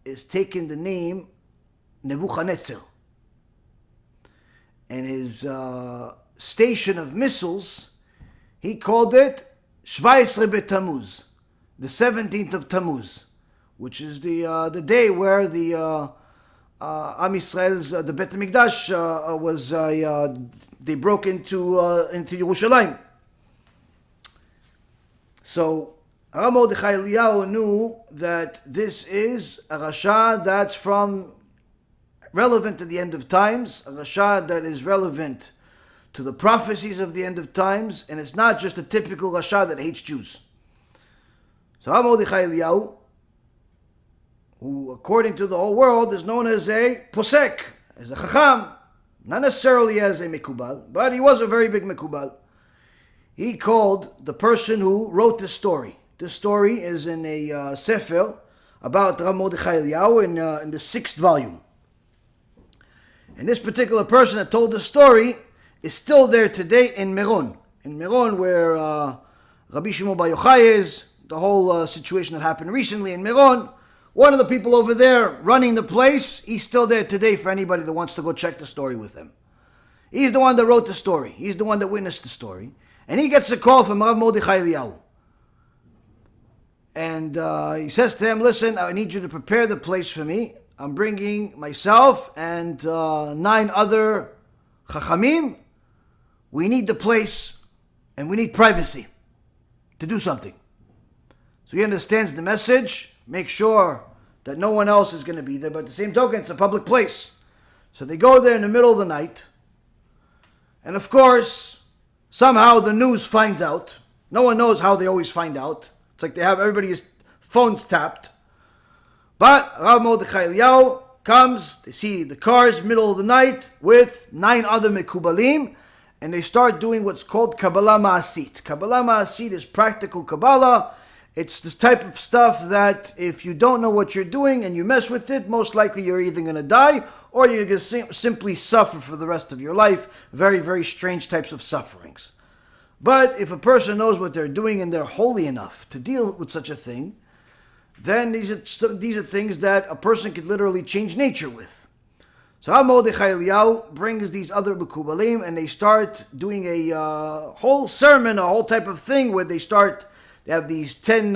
is taking the name Nebuchadnezzar, and his station of missiles, he called it Shvaisre B'Tammuz, the 17th of Tammuz, which is the day where the Am Yisrael's the Beit HaMikdash was they broke into Yerushalayim. So Rabbi Mordechai Eliyahu knew that this is a Rasha that's relevant to the end of times, a Rasha that is relevant to the prophecies of the end of times, and it's not just a typical Rasha that hates Jews. So Rabbi Mordechai Eliyahu, who according to the whole world is known as a Posek, as a Chacham, not necessarily as a Mekubal, but he was a very big Mekubal. He called the person who wrote this story. This story is in a Sefer about Rabbi Mordechai Eliyahu in the 6th volume. And this particular person that told the story is still there today in Meron. In Meron, where Rabbi Shimon Bar Yochai, the whole situation that happened recently in Meron. One of the people over there running the place, he's still there today for anybody that wants to go check the story with him. He's the one that wrote the story. He's the one that witnessed the story. And he gets a call from Rav Mordechai Eliyahu. And he says to him, listen, I need you to prepare the place for me. I'm bringing myself and 9 other chachamim. We need the place and we need privacy to do something. So he understands the message. Make sure that no one else is going to be there. But at the same token, it's a public place. So they go there in the middle of the night. And of course, somehow the news finds out. No one knows how they always find out. It's like they have everybody's phones tapped. But Rav Mordechai Eliyahu comes, they see the cars middle of the night with 9 other mekubalim, and they start doing what's called Kabbalah Ma'asit. Kabbalah Ma'asit is practical Kabbalah. It's this type of stuff that if you don't know what you're doing and you mess with it, most likely you're either going to die or you're going to simply suffer for the rest of your life. Very, very strange types of sufferings. But if a person knows what they're doing and they're holy enough to deal with such a thing, then these are things that a person could literally change nature with. So Rav Mordechai Eliyahu brings these other mekubalim and they start doing a whole sermon, a whole type of thing where they have these 10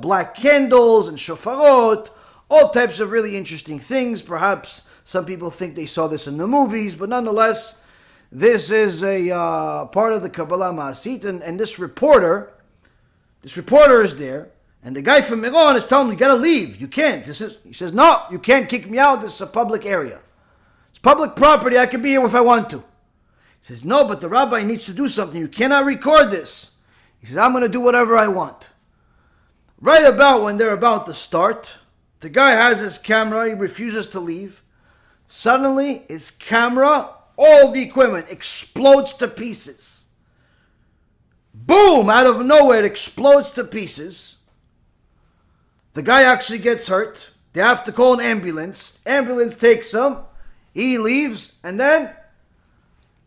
black candles and shofarot, all types of really interesting things. Perhaps some people think they saw this in the movies, but nonetheless, this is a part of the Kabbalah Ma'asit, and this reporter is there, and the guy from Meron is telling him, you gotta leave, you can't. He says, no, you can't kick me out, this is a public area. It's public property, I can be here if I want to. He says, no, but the rabbi needs to do something, you cannot record this. He says, I'm gonna do whatever I want. Right about when they're about to start, the guy has his camera, he refuses to leave. Suddenly, his camera, all the equipment explodes to pieces. Boom! Out of nowhere, it explodes to pieces. The guy actually gets hurt. They have to call an ambulance. Ambulance takes him. He leaves. And then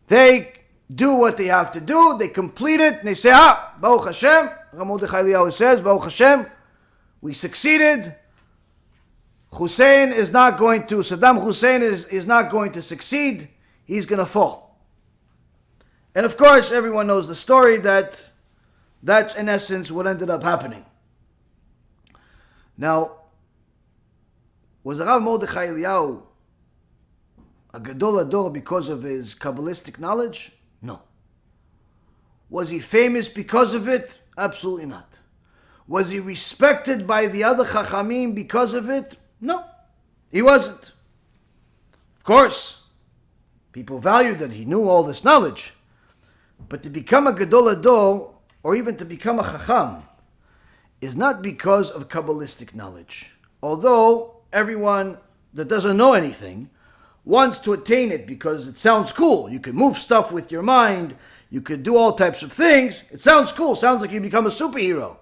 they do what they have to do. They complete it. And they say, Baruch Hashem. Rav Mordechai Eliyahu says, Baruch Hashem, we succeeded. Saddam Hussein is not going to succeed. He's going to fall. And of course, everyone knows the story that that's in essence what ended up happening. Now, was Rav Mordechai Eliyahu a Gadol Hador because of his Kabbalistic knowledge? No. Was he famous because of it? Absolutely not. Was he respected by the other Chachamim because of it? No, he wasn't. Of course, people valued that he knew all this knowledge. But to become a Gadol Hador, or even to become a Chacham, is not because of Kabbalistic knowledge. Although everyone that doesn't know anything wants to attain it because it sounds cool. You can move stuff with your mind. You could do all types of things. It sounds cool. Sounds like you become a superhero.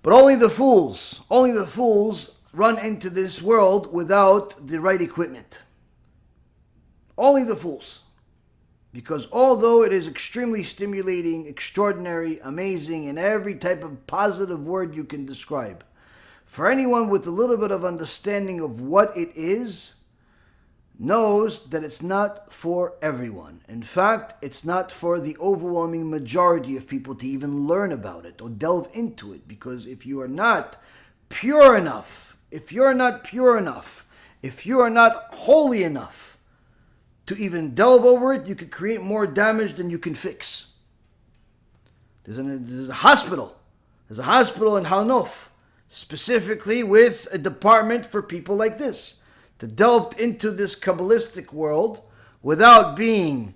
But only the fools run into this world without the right equipment. Only the fools. Because although it is extremely stimulating, extraordinary, amazing, and every type of positive word you can describe, for anyone with a little bit of understanding of what it is, knows that it's not for everyone. In fact, it's not for the overwhelming majority of people to even learn about it or delve into it. Because if you are not pure enough, if you are not holy enough to even delve over it, you could create more damage than you can fix. There's a hospital. There's a hospital in Hanof, specifically with a department for people like this, that delved into this Kabbalistic world without being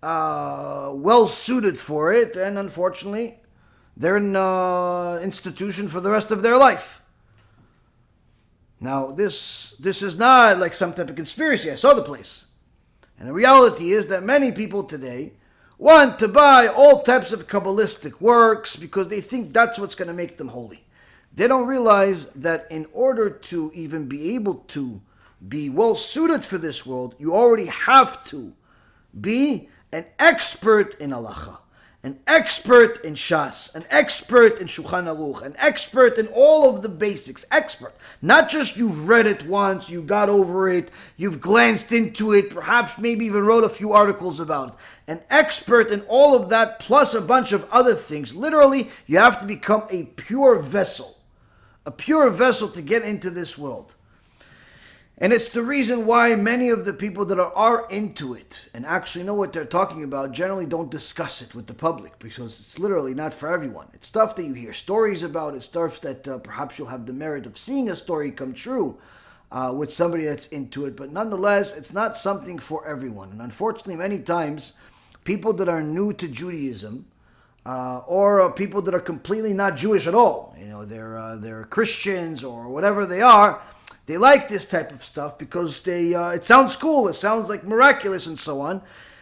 well suited for it, and unfortunately, they're in an institution for the rest of their life. Now, this is not like some type of conspiracy. I saw the place. And the reality is that many people today want to buy all types of Kabbalistic works because they think that's what's going to make them holy. They don't realize that in order to even be able to be well suited for this world, you already have to be an expert in Halacha, an expert in Shas, an expert in Shulchan Aruch, an expert in all of the basics, expert. Not just you've read it once, you got over it, you've glanced into it, perhaps maybe even wrote a few articles about it. An expert in all of that, plus a bunch of other things. Literally, you have to become a pure vessel to get into this world. And it's the reason why many of the people that are into it and actually know what they're talking about generally don't discuss it with the public, because it's literally not for everyone. It's stuff that you hear stories about. It's stuff that perhaps you'll have the merit of seeing a story come true with somebody that's into it. But nonetheless, it's not something for everyone. And unfortunately, many times, people that are new to Judaism or people that are completely not Jewish at all, they're Christians or whatever they are, they like this type of stuff because it sounds cool, it sounds like miraculous and so on.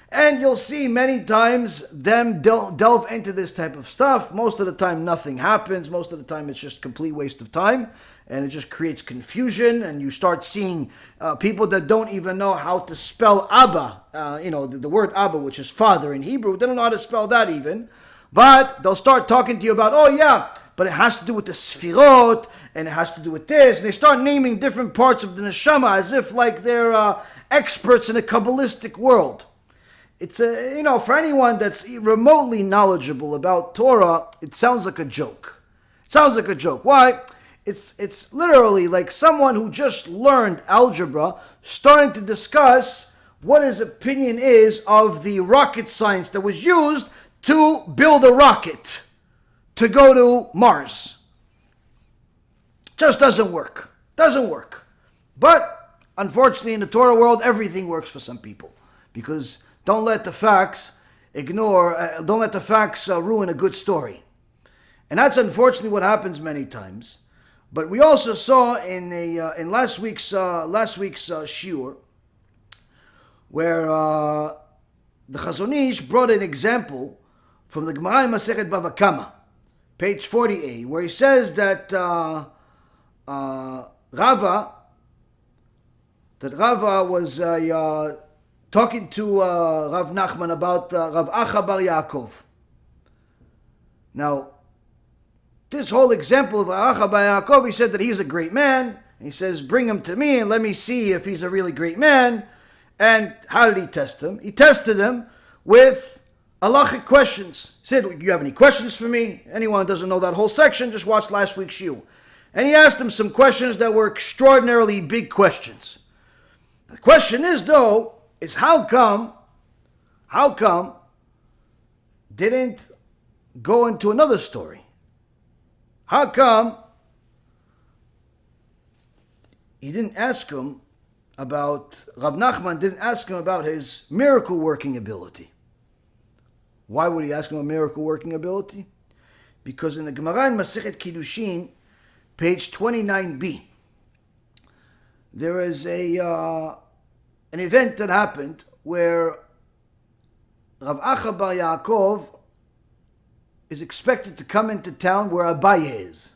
And you'll see many times them delve into this type of stuff. Most of the time nothing happens. Most of the time it's just complete waste of time. And it just creates confusion. And you start seeing people that don't even know how to spell Abba. The word Abba, which is father in Hebrew. They don't know how to spell that even. But they'll start talking to you about, oh yeah, but it has to do with the Sfirot, and it has to do with this. And they start naming different parts of the neshama as if like they're experts in a Kabbalistic world. It's for anyone that's remotely knowledgeable about Torah, it sounds like a joke. It sounds like a joke. Why? It's literally like someone who just learned algebra starting to discuss what his opinion is of the rocket science that was used to build a rocket to go to Mars. Just doesn't work. Doesn't work. But unfortunately in the Torah world, everything works for some people. Because don't let the facts ruin a good story. And that's unfortunately what happens many times. But we also saw in last week's shiur, where the Chazon Ish brought an example from the Gemara in Masechet Bava Kama, page 48, where he says that Rava was talking to Rav Nachman about Rav Acha bar Yaakov. Now, this whole example of Rav Acha bar Yaakov, he said that he's a great man. He says, bring him to me and let me see if he's a really great man. And how did he test him? He tested him with Halachic questions. He said, do you have any questions for me? Anyone who doesn't know that whole section, just watch last week's shiur. And he asked him some questions that were extraordinarily big questions. The question is, though, is how come didn't go into another story? How come he didn't ask him about, Rav Nachman didn't ask him about his miracle working ability? Why would he ask him a miracle working ability? Because in the Gemara in Masechet Kiddushin, page 29b, there is an event that happened where Rav Acha bar Yaakov is expected to come into town where Abaye is.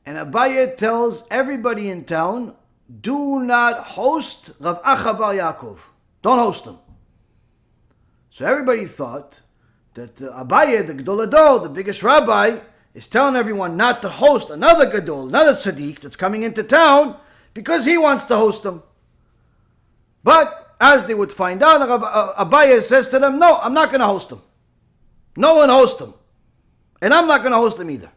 And Abaye tells everybody in town, do not host Rav Acha bar Yaakov. Don't host him. So everybody thought that Abaye, the Gadol Hador, the biggest rabbi, is telling everyone not to host another Gadol, another Tzadik that's coming into town because he wants to host them. But as they would find out, Abaye says to them, no, I'm not going to host them. No one hosts them. And I'm not going to host them either.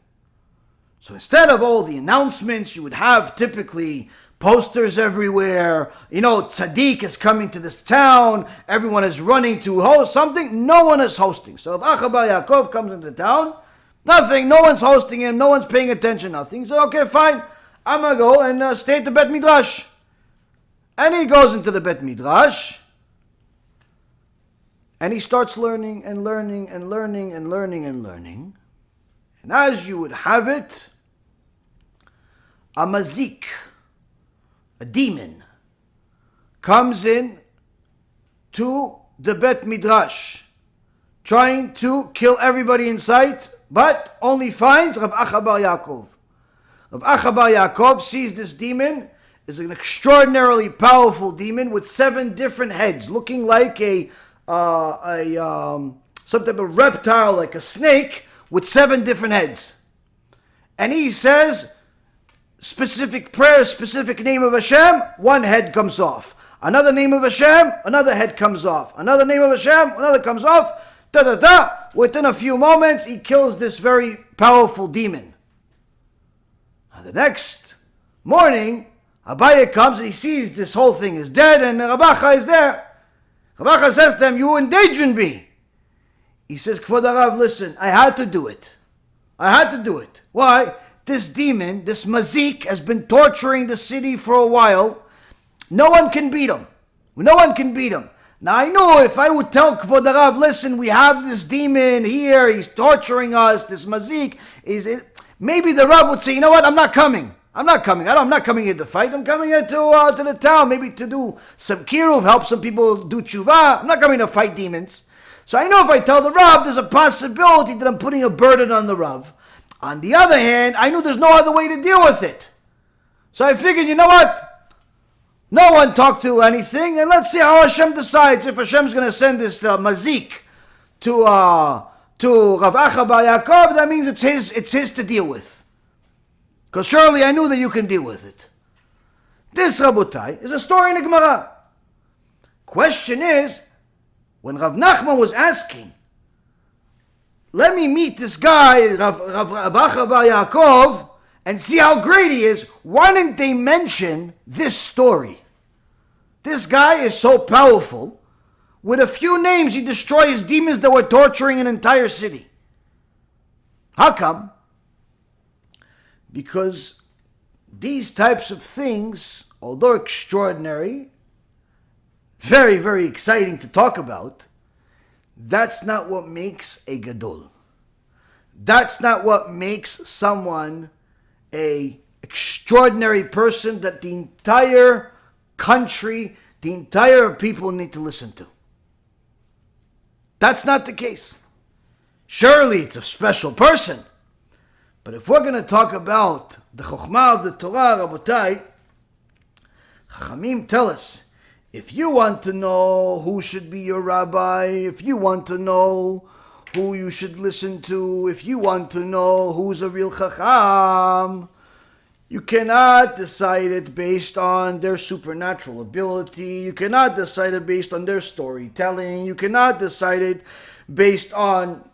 So instead of all the announcements, you would have typically posters everywhere. Tzadik is coming to this town. Everyone is running to host something. No one is hosting. So if Acha bar Yaakov comes into town, nothing. No one's hosting him. No one's paying attention. Nothing. So okay, fine. I'm going to go and stay at the Bet Midrash. And he goes into the Bet Midrash. And he starts learning and learning and learning and learning and learning. And as you would have it, a mazik, a demon, comes in to the Bet Midrash, trying to kill everybody in sight, but only finds Rav Acha bar Yaakov. Rav Acha bar Yaakov sees this demon is an extraordinarily powerful demon with 7 different heads, looking like a some type of reptile like a snake with 7 different heads. And he says, specific prayer, specific name of Hashem, 1 head comes off. Another name of Hashem, another head comes off. Another name of Hashem, another comes off. Within a few moments, he kills this very powerful demon. And the next morning, Abaye comes and he sees this whole thing is dead and Rabacha is there. Rabacha says to him, you endangered me. He says, Kvod Harav, listen, I had to do it. I had to do it. Why? This demon, this mazik, has been torturing the city for a while. No one can beat him. No one can beat him. Now I know if I would tell Kvod Harav, listen, we have this demon here, he's torturing us, this mazik, maybe the Rav would say, you know what, I'm not coming. I'm not coming here to fight. I'm coming here to the town, maybe to do some KIRUV, help some people do tshuva. I'm not coming to fight demons. So I know if I tell the Rav, there's a possibility that I'm putting a burden on the Rav. On the other hand, I knew there's no other way to deal with it. So I figured, you know what? No one talked to anything, and let's see how Hashem decides. If Hashem's going to send this mazik to Rav Acha Bar Yaakov, that means it's his to deal with. Because surely I knew that you can deal with it. This, Rabotai, is a story in the Gemara. Question is, when Rav Nachman was asking, let me meet this guy, Rav Acha Bar Yaakov, and see how great he is, why didn't they mention this story? This guy is so powerful. With a few names, he destroys demons that were torturing an entire city. How come? Because these types of things, although extraordinary, very, very exciting to talk about, that's not what makes a gadol. That's not what makes someone a extraordinary person that the entire country, the entire people need to listen to. That's not the case. Surely it's a special person. But if we're going to talk about the Chokhmah of the Torah, Rabotai, Chachamim tell us, if you want to know who should be your rabbi, if you want to know who you should listen to, if you want to know who's a real Chacham, you cannot decide it based on their supernatural ability. You cannot decide it based on their storytelling. You cannot decide it based on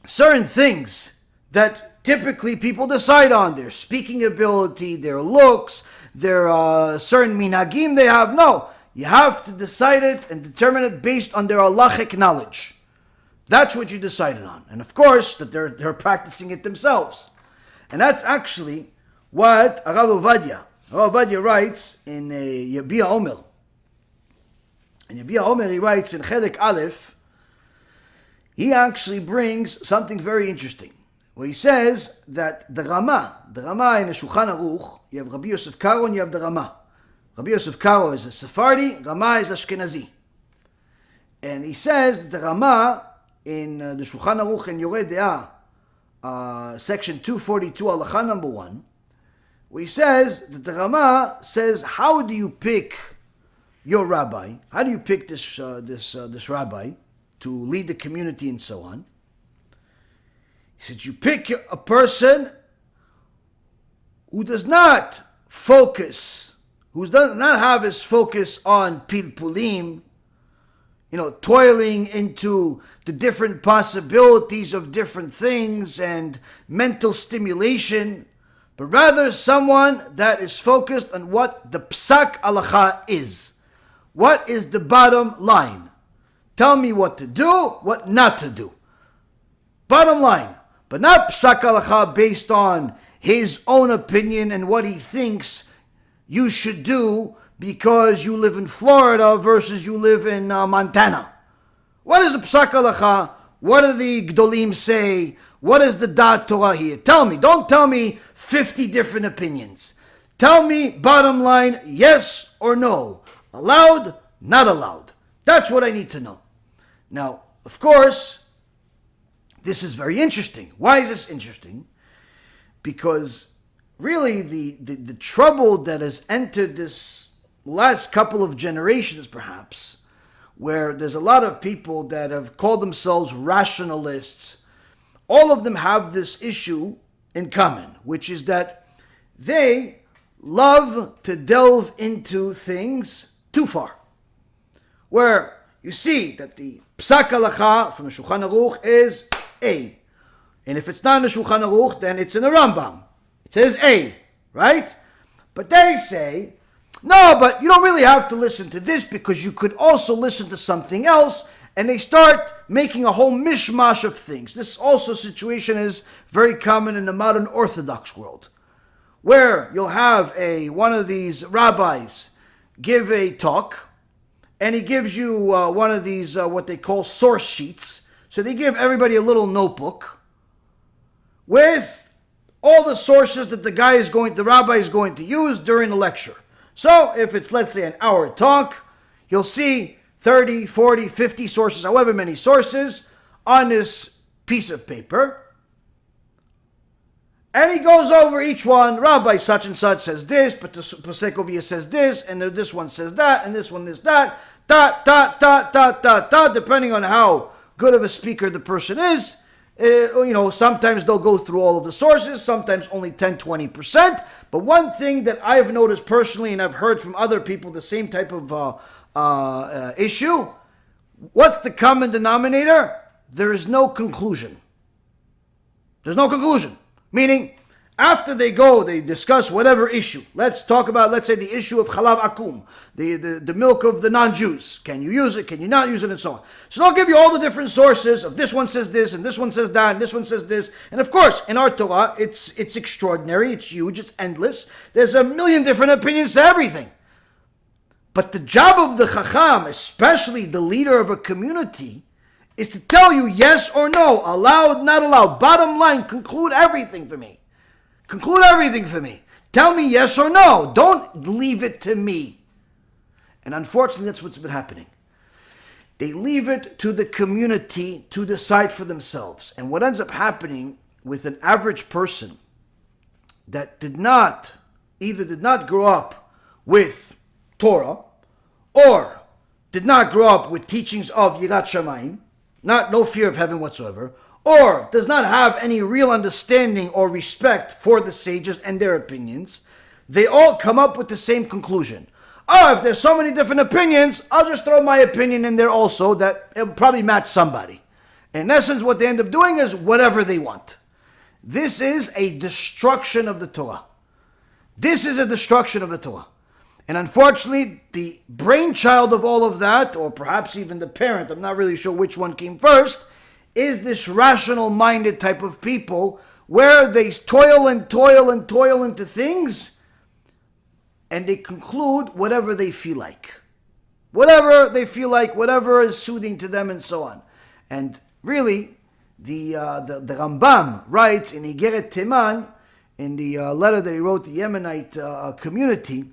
certain things that typically people decide on. Their speaking ability, their looks, their certain minhagim they have. No, you have to decide it and determine it based on their halachic knowledge. That's what you decided on. And of course, that they're practicing it themselves. And that's actually what Rav Ovadia writes in Yabia Omer. In Yabia Omer, he writes in Chelek Aleph, he actually brings something very interesting, where he says that the Rama in the Shulchan Aruch, you have Rabbi Yosef Karo and you have the Rama. Rabbi Yosef Karo is a Sephardi, Rama is Ashkenazi. And he says that the Rama in the Shulchan Aruch in Yoreh De'ah, section 242, Halacha number 1, where he says that the Rama says, how do you pick your rabbi? How do you pick this rabbi to lead the community and so on? He said, you pick a person who does not focus, who does not have his focus on pilpulim, toiling into the different possibilities of different things and mental stimulation, but rather someone that is focused on what the psak halacha is. What is the bottom line? Tell me what to do, what not to do. Bottom line. But not psak halacha based on his own opinion and what he thinks you should do because you live in Florida versus you live in Montana. What is the psak halacha? What do the Gdolim say? What is the Dat Torah here? Tell me. Don't tell me 50 different opinions. Tell me, bottom line, yes or no. Allowed, not allowed. That's what I need to know. Now, of course, this is very interesting. Why is this interesting? Because really the trouble that has entered this last couple of generations, perhaps, where there's a lot of people that have called themselves rationalists. All of them have this issue in common, which is that they love to delve into things too far. Where you see that the Psak Halacha from the Shulchan Aruch is A. And if it's not in the Shulchan Aruch, then it's in the Rambam. It says A, right? But they say, no, but you don't really have to listen to this because you could also listen to something else. And they start making a whole mishmash of things. This also situation is very common in the modern Orthodox world, where you'll have one of these rabbis give a talk, and he gives you one of these what they call source sheets. So they give everybody a little notebook with all the sources that the rabbi is going to use during the lecture. So if it's, let's say, an hour talk, you'll see 30, 40, 50 sources, however many sources, on this piece of paper. And he goes over each one. Rabbi such and such says this, but the Pasekovia says this, and this one says that, and this one is that. Depending on how good of a speaker the person is. Sometimes they'll go through all of the sources, sometimes only 10, 20%. But one thing that I've noticed personally, and I've heard from other people the same type of issue, what's the common denominator? There is no conclusion. There's no conclusion. Meaning, after they discuss whatever issue. Let's talk about, let's say, the issue of Chalav Akum, the milk of the non-Jews. Can you use it? Can you not use it? And so on. So they'll give you all the different sources of this one says this, and this one says that, and this one says this. And of course, in our Torah, it's extraordinary, it's huge, it's endless. There's a million different opinions to everything. But the job of the Chacham, especially the leader of a community, is to tell you yes or no, allowed, not allowed. Bottom line, conclude everything for me. Conclude everything for me. Tell me yes or no. Don't leave it to me. And unfortunately, that's what's been happening. They leave it to the community to decide for themselves. And what ends up happening with an average person that did not grow up with Torah, or did not grow up with teachings of Yirat Shamayim, no fear of heaven whatsoever, or does not have any real understanding or respect for the sages and their opinions, they all come up with the same conclusion. Oh, if there's so many different opinions, I'll just throw my opinion in there also that it'll probably match somebody. In essence, what they end up doing is whatever they want. This is a destruction of the Torah. This is a destruction of the Torah. And unfortunately, the brainchild of all of that, or perhaps even the parent, I'm not really sure which one came first, is this rational-minded type of people where they toil into things and they conclude whatever they feel like. Whatever they feel like, whatever is soothing to them and so on. And really, the Rambam writes in Igeret Teman, in the letter that he wrote to the Yemenite community,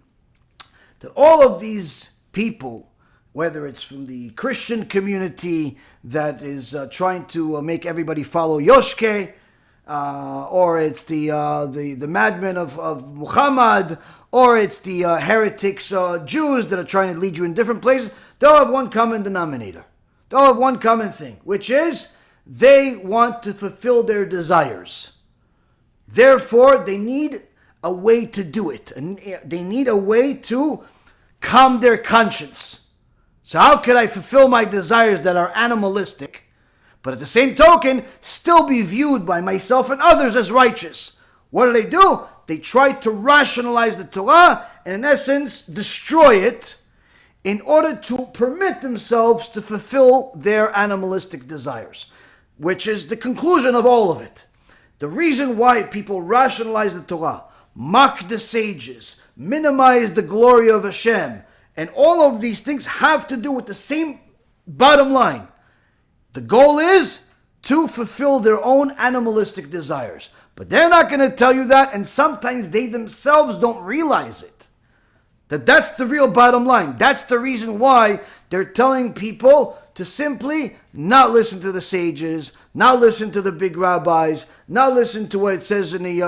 that all of these people, whether it's from the Christian community that is trying to make everybody follow Yoshke, or it's the madmen of Muhammad, or it's the heretics Jews that are trying to lead you in different places, they all have one common denominator. They all have one common thing, which is they want to fulfill their desires. Therefore, they need a way to do it. And they need a way to calm their conscience. So how can I fulfill my desires that are animalistic, but at the same token, still be viewed by myself and others as righteous? What do? They try to rationalize the Torah and in essence destroy it in order to permit themselves to fulfill their animalistic desires, which is the conclusion of all of it. The reason why people rationalize the Torah, mock the sages, minimize the glory of Hashem, and all of these things have to do with the same bottom line. The goal is to fulfill their own animalistic desires. But they're not going to tell you that, and sometimes they themselves don't realize it. That's the real bottom line. That's the reason why they're telling people to simply not listen to the sages, not listen to the big rabbis, not listen to what it says in the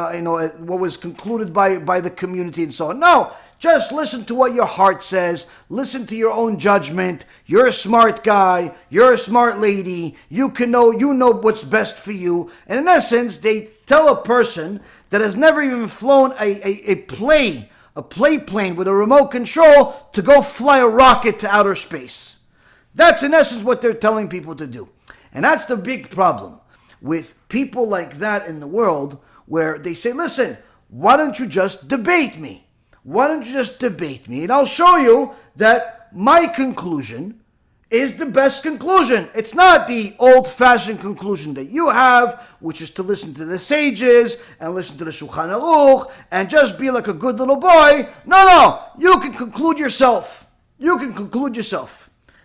what was concluded by the community and so on. No, Just listen to what your heart says. Listen to your own judgment. You're a smart guy. You're a smart lady. You know what's best for you. And in essence, they tell a person that has never even flown a play plane with a remote control to go fly a rocket to outer space. That's in essence what they're telling people to do. And that's the big problem with people like that in the world, where they say, listen, why don't you just debate me? Why don't you just debate me? And I'll show you that my conclusion is the best conclusion. It's not the old-fashioned conclusion that you have, which is to listen to the sages and listen to the Shulchan Aruch and just be like a good little boy. No, you can conclude yourself.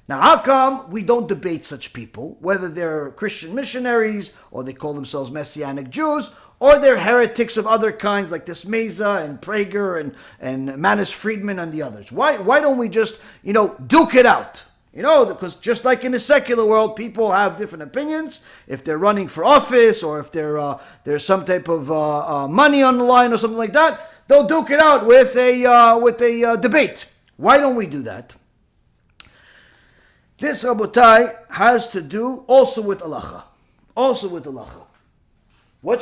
Now, how come we don't debate such people, whether they're Christian missionaries or they call themselves Messianic Jews, or they're heretics of other kinds like this Mesa and Prager and Manis Friedman and the others? Why don't we just, duke it out? Because just like in the secular world, people have different opinions. If they're running for office or if there's some type of money on the line or something like that, they'll duke it out with a debate. Why don't we do that? This, Rabotai, has to do also with Halacha. What's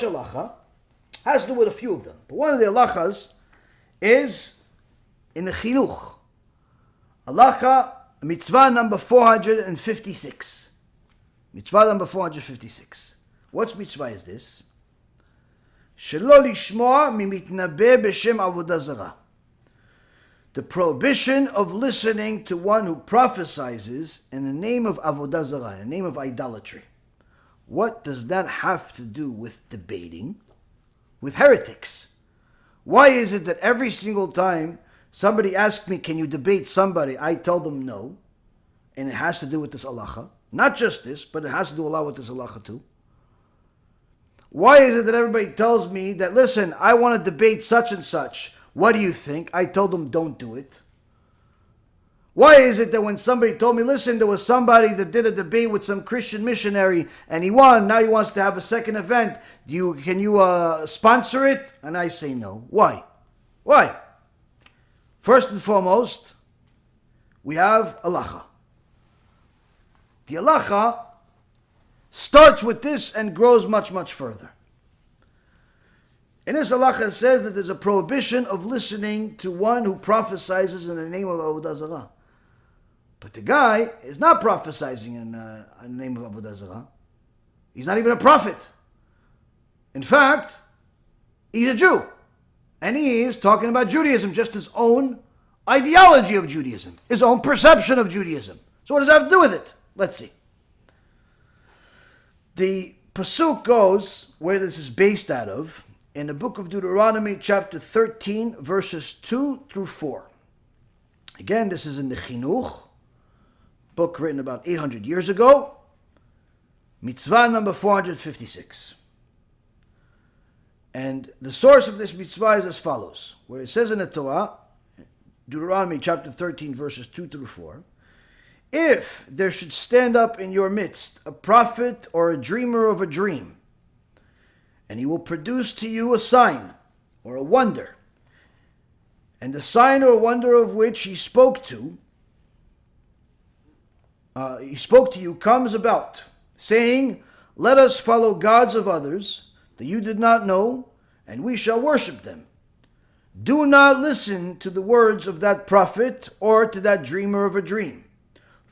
Halacha? Has to do with a few of them. But one of the Halachas is in the Chinuch. Halacha, mitzvah number 456. What's mitzvah is this? Shelo lishmoa mimitnabeh b'shem avodah zarah. The prohibition of listening to one who prophesizes in the name of avodah zarah, in the name of idolatry. What does that have to do with debating with heretics? Why is it that every single time somebody asks me, can you debate somebody, I tell them no, and it has to do with this halacha? Not just this, but it has to do a lot with this halacha too. Why is it that everybody tells me that, listen, I want to debate such and such, what do you think? I told them don't do it. Why is it that when somebody told me, listen, there was somebody that did a debate with some Christian missionary and he won, now he wants to have a second event, can you sponsor it? And I say no. Why? First and foremost, we have halacha. The halacha starts with this and grows much, much further. In this halacha it says that there's a prohibition of listening to one who prophesizes in the name of avodah zarah. But the guy is not prophesizing in the name of avodah zarah. He's not even a prophet. In fact, he's a Jew. And he is talking about Judaism, just his own ideology of Judaism, his own perception of Judaism. So what does that have to do with it? Let's see. The pasuk goes, where this is based out of, in the book of Deuteronomy, chapter 13, verses 2 through 4. Again, this is in the Chinuch, book written about 800 years ago. Mitzvah number 456. And the source of this mitzvah is as follows, where it says in the Torah, Deuteronomy chapter 13, verses 2 through 4, if there should stand up in your midst a prophet or a dreamer of a dream, and he will produce to you a sign or a wonder, and the sign or wonder of which he spoke to you comes about, saying, let us follow gods of others that you did not know, and we shall worship them. Do not listen to the words of that prophet or to that dreamer of a dream.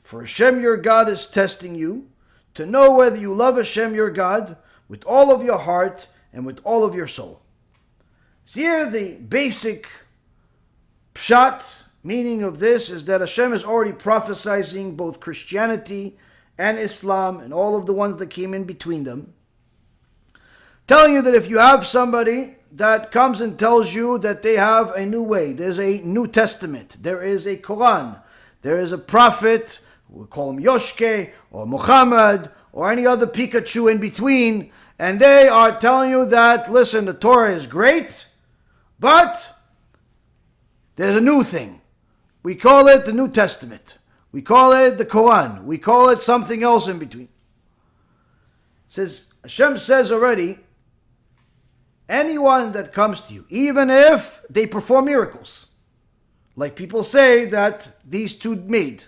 For Hashem your God is testing you to know whether you love Hashem your God with all of your heart and with all of your soul. So here the basic pshat, meaning of this, is that Hashem is already prophesizing both Christianity and Islam and all of the ones that came in between them, telling you that if you have somebody that comes and tells you that they have a new way, there's a New Testament, there is a Quran, there is a prophet, we call him Yoshke or Muhammad or any other Pikachu in between, and they are telling you that, listen, the Torah is great, but there's a new thing. We call it the New Testament. We call it the Quran. We call it something else in between. It says, Hashem says already, anyone that comes to you, even if they perform miracles, like people say that these two made.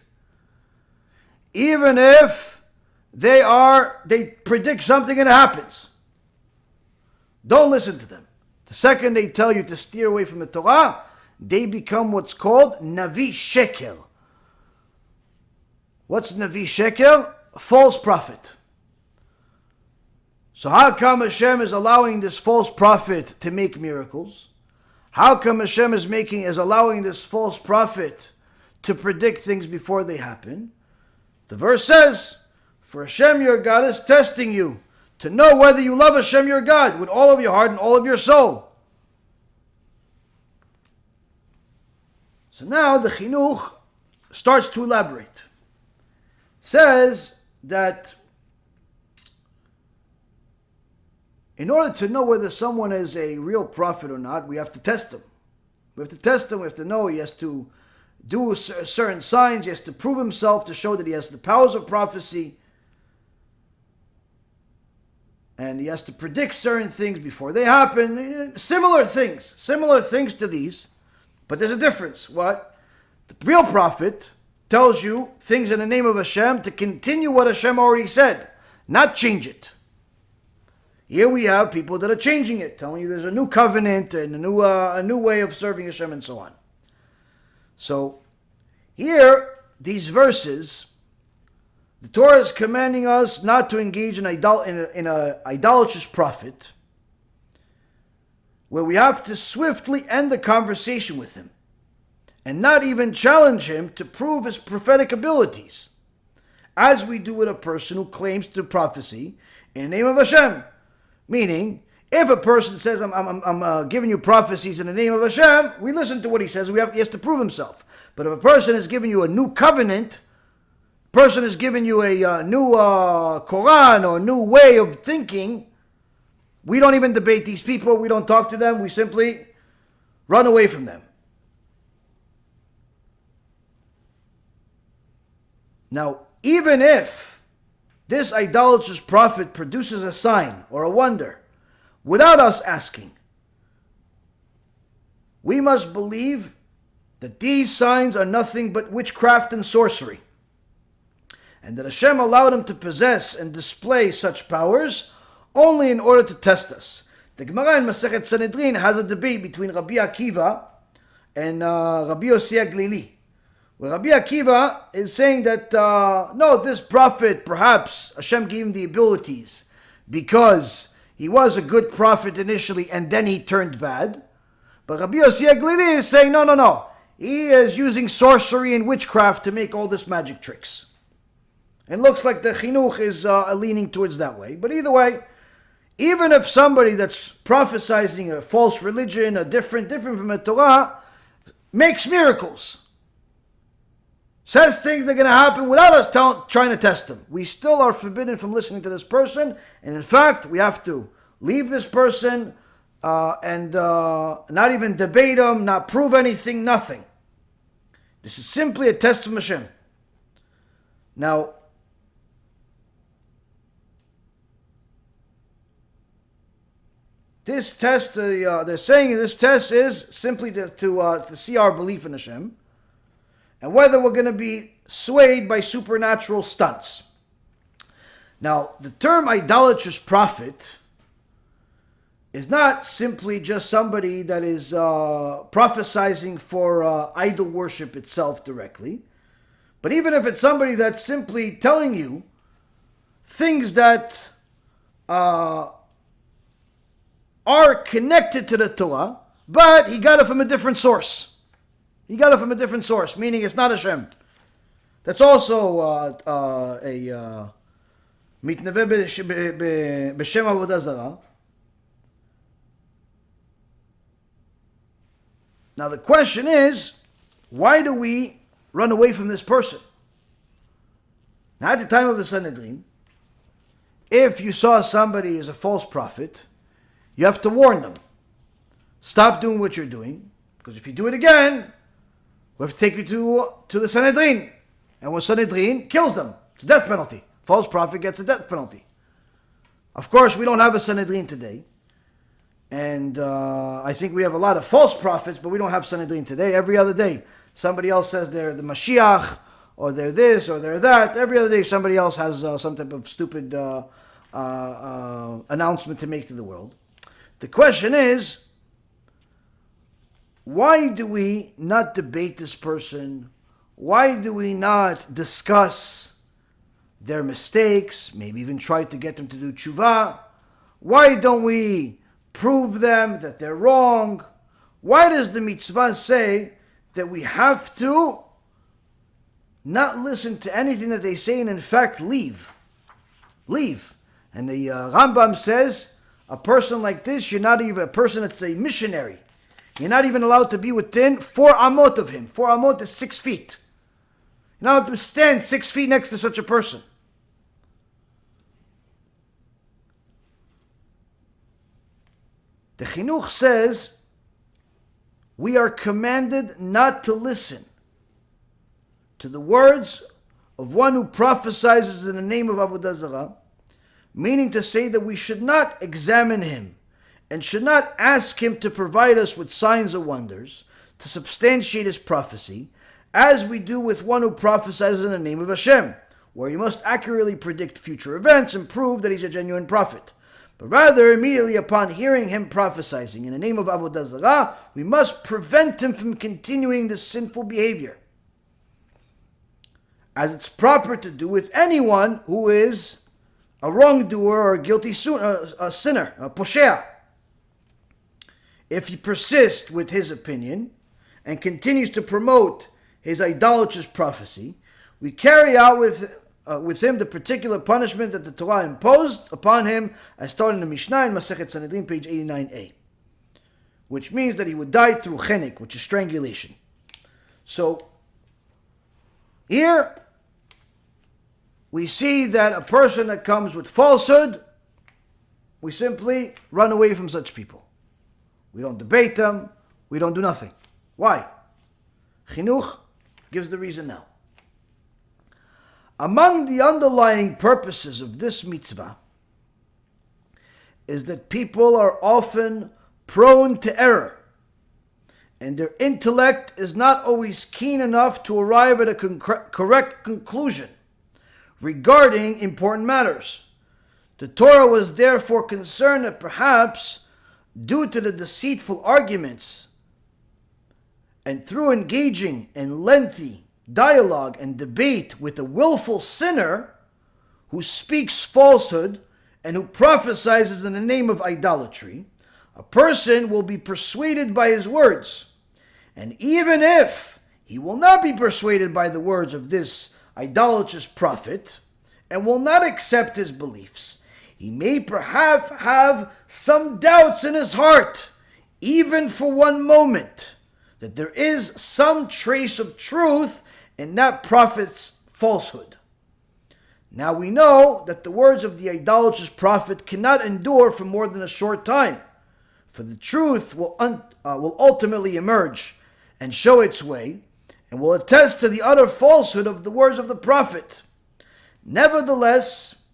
Even if they predict something and it happens. Don't listen to them. The second they tell you to steer away from the Torah, they become what's called Navi Sheker. What's Navi Sheker? A false prophet. So how come Hashem is allowing this false prophet to make miracles? How come Hashem is allowing this false prophet to predict things before they happen? The verse says, for Hashem your God is testing you to know whether you love Hashem your God with all of your heart and all of your soul. So now the chinuch starts to elaborate. It says that in order to know whether someone is a real prophet or not, we have to test them. We have to test him. We have to know he has to do certain signs. He has to prove himself to show that he has the powers of prophecy. And he has to predict certain things before they happen. Similar things to these. But there's a difference. What? The real prophet tells you things in the name of Hashem to continue what Hashem already said, not change it. Here we have people that are changing it, telling you there's a new covenant and a new way of serving Hashem and so on. So here, these verses, the Torah is commanding us not to engage in an idolatrous prophet, where we have to swiftly end the conversation with him and not even challenge him to prove his prophetic abilities, as we do with a person who claims to prophecy in the name of Hashem. Meaning, if a person says, I'm giving you prophecies in the name of Hashem, we listen to what he says. He has to prove himself. But if a person is giving you a new covenant, person is giving you a new Quran or a new way of thinking, we don't even debate these people. We don't talk to them. We simply run away from them. Now, even if this idolatrous prophet produces a sign or a wonder without us asking, we must believe that these signs are nothing but witchcraft and sorcery, and that Hashem allowed him to possess and display such powers only in order to test us. The Gemara in Masechet Sanhedrin has a debate between Rabbi Akiva and Rabbi Yossi Aglili, where Rabbi Akiva is saying that, no, this prophet, perhaps Hashem gave him the abilities because he was a good prophet initially and then he turned bad. But Rabbi Yossi Aglili is saying, no. He is using sorcery and witchcraft to make all this magic tricks. And it looks like the chinuch is leaning towards that way. But either way, even if somebody that's prophesizing a false religion, a different from the Torah, makes miracles, says things that are going to happen without us trying to test them, we still are forbidden from listening to this person. And in fact, we have to leave this person and not even debate him, not prove anything, nothing. This is simply a test from Hashem. Now, this test, they're saying this test is simply to see our belief in Hashem, and whether we're going to be swayed by supernatural stunts. Now, the term idolatrous prophet is not simply just somebody that is prophesizing for idol worship itself directly, but even if it's somebody that's simply telling you things that are connected to the Torah, but he got it from a different source. He got it from a different source, meaning it's not Hashem. That's also a mitnaveh b'shem avodah zarah. Now the question is, why do we run away from this person? Now at the time of the Sanhedrin, if you saw somebody as a false prophet, you have to warn them. Stop doing what you're doing, because if you do it again, we have to take you to the Sanhedrin. And when Sanhedrin kills them, it's a death penalty. False prophet gets a death penalty. Of course, we don't have a Sanhedrin today. And I think we have a lot of false prophets, but we don't have Sanhedrin today. Every other day, Somebody else says they're the Mashiach, or they're this, or they're that. Every other day somebody else has some type of stupid announcement to make to the world. The question is, why do we not debate this person? Why do we not discuss their mistakes, maybe even try to get them to do tshuva? Why don't we prove them that they're wrong? Why does the mitzvah say that we have to not listen to anything that they say and in fact leave? Leave. And the Rambam says, a person like this, you're not even a person that's a missionary. You're not even allowed to be within 4 amot of him. 4 amot is 6 feet. You're not allowed to stand 6 feet next to such a person. The Chinuch says, we are commanded not to listen to the words of one who prophesies in the name of Avodah Zarah, meaning to say that we should not examine him and should not ask him to provide us with signs or wonders to substantiate his prophecy, as we do with one who prophesies in the name of Hashem, where he must accurately predict future events and prove that he's a genuine prophet. But rather, immediately upon hearing him prophesying in the name of Avodah Zarah, we must prevent him from continuing this sinful behavior, as it's proper to do with anyone who is a wrongdoer or a guilty a sinner, a poshea. If he persists with his opinion and continues to promote his idolatrous prophecy, we carry out with him the particular punishment that the Torah imposed upon him, as stated in the Mishnah in Masechet Sanhedrin, page 89a, which means that he would die through chenek, which is strangulation. So, here, we see that a person that comes with falsehood, we simply run away from such people. We don't debate them, we don't do nothing. Why? Chinuch gives the reason now. Among the underlying purposes of this mitzvah is that people are often prone to error, and their intellect is not always keen enough to arrive at a correct conclusion regarding important matters. The Torah was therefore concerned that perhaps, due to the deceitful arguments and through engaging in lengthy dialogue and debate with a willful sinner who speaks falsehood and who prophesies in the name of idolatry, a person will be persuaded by his words. And even if he will not be persuaded by the words of this idolatrous prophet and will not accept his beliefs, he may perhaps have some doubts in his heart, even for one moment, that there is some trace of truth in that prophet's falsehood. Now we know that the words of the idolatrous prophet cannot endure for more than a short time, for the truth will ultimately emerge and show its way, and will attest to the utter falsehood of the words of the prophet. Nevertheless,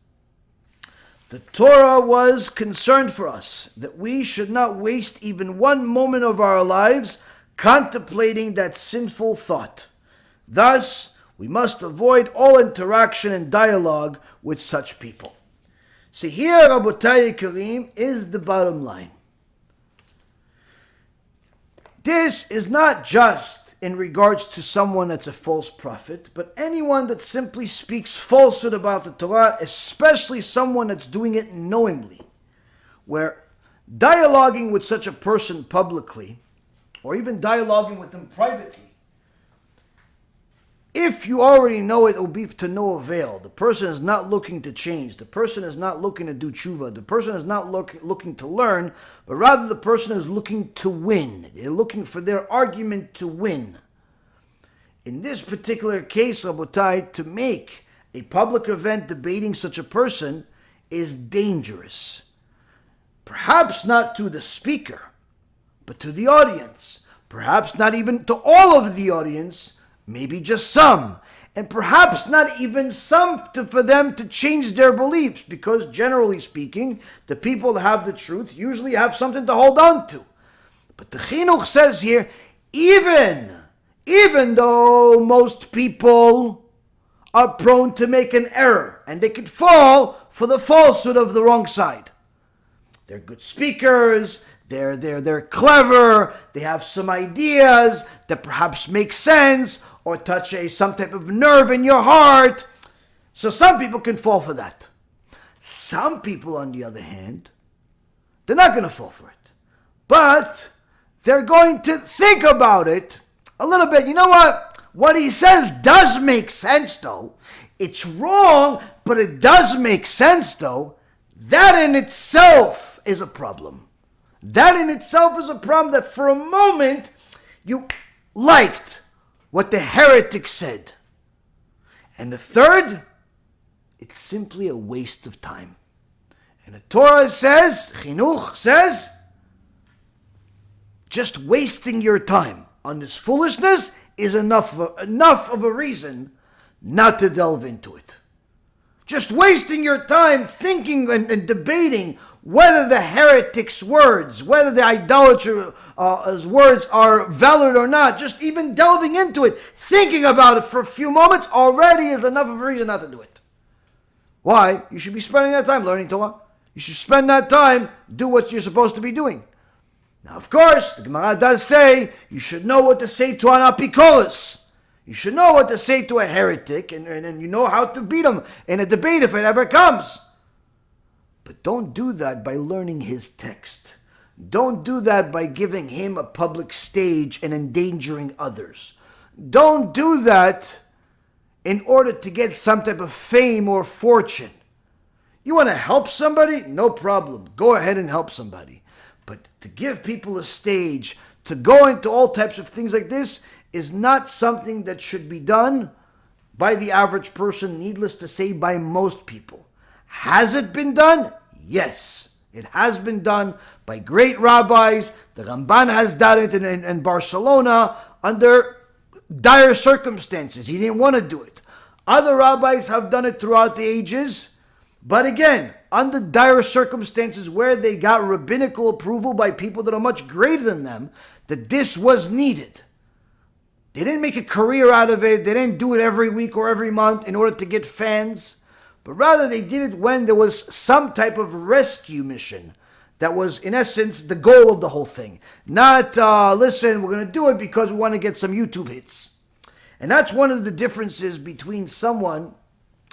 the Torah was concerned for us that we should not waste even one moment of our lives contemplating that sinful thought. Thus, we must avoid all interaction and dialogue with such people. See, here, Rabotai Karim, is the bottom line. This is not just in regards to someone that's a false prophet, but anyone that simply speaks falsehood about the Torah, especially someone that's doing it knowingly, where dialoguing with such a person publicly, or even dialoguing with them privately, if you already know it will be to no avail, the person is not looking to change, the person is not looking to do tshuva, the person is not looking to learn, but rather the person is looking to win. They're looking for their argument to win. In this particular case, Rabotai, to make a public event debating such a person is dangerous. Perhaps not to the speaker, but to the audience. Perhaps not even to all of the audience, maybe just some. And perhaps not even some for them to change their beliefs, because generally speaking, the people that have the truth usually have something to hold on to. But the Chinuch says here, even Even though most people are prone to make an error and they could fall for the falsehood of the wrong side. They're good speakers, they're clever, they have some ideas that perhaps make sense or touch some type of nerve in your heart. So some people can fall for that. Some people, on the other hand, they're not going to fall for it. But they're going to think about it a little bit. You know what? What he says does make sense, though. It's wrong, but it does make sense, though. That in itself is a problem. That in itself is a problem, that for a moment you liked what the heretic said. And the third, it's simply a waste of time. And the Torah says, Chinuch says, just wasting your time on this foolishness is enough of a reason not to delve into it. Just wasting your time thinking and debating whether the heretic's words, whether the idolater's words are valid or not, just even delving into it, thinking about it for a few moments already is enough of a reason not to do it. Why? You should be spending that time learning Torah. You should spend that time, do what you're supposed to be doing. Now, of course, the Gemara does say you should know what to say to an apikoros. You should know what to say to a heretic, and you know how to beat him in a debate if it ever comes. But don't do that by learning his text. Don't do that by giving him a public stage and endangering others. Don't do that in order to get some type of fame or fortune. You want to help somebody? No problem. Go ahead and help somebody. But to give people a stage, to go into all types of things like this, is not something that should be done by the average person, needless to say, by most people. Has it been done? Yes. It has been done by great rabbis. The Ramban has done it in Barcelona under dire circumstances. He didn't want to do it. Other rabbis have done it throughout the ages, but again, under dire circumstances where they got rabbinical approval by people that are much greater than them, that this was needed. They didn't make a career out of it. They didn't do it every week or every month in order to get fans, but rather they did it when there was some type of rescue mission that was, in essence, the goal of the whole thing. Not, listen, we're going to do it because we want to get some YouTube hits. And that's one of the differences between someone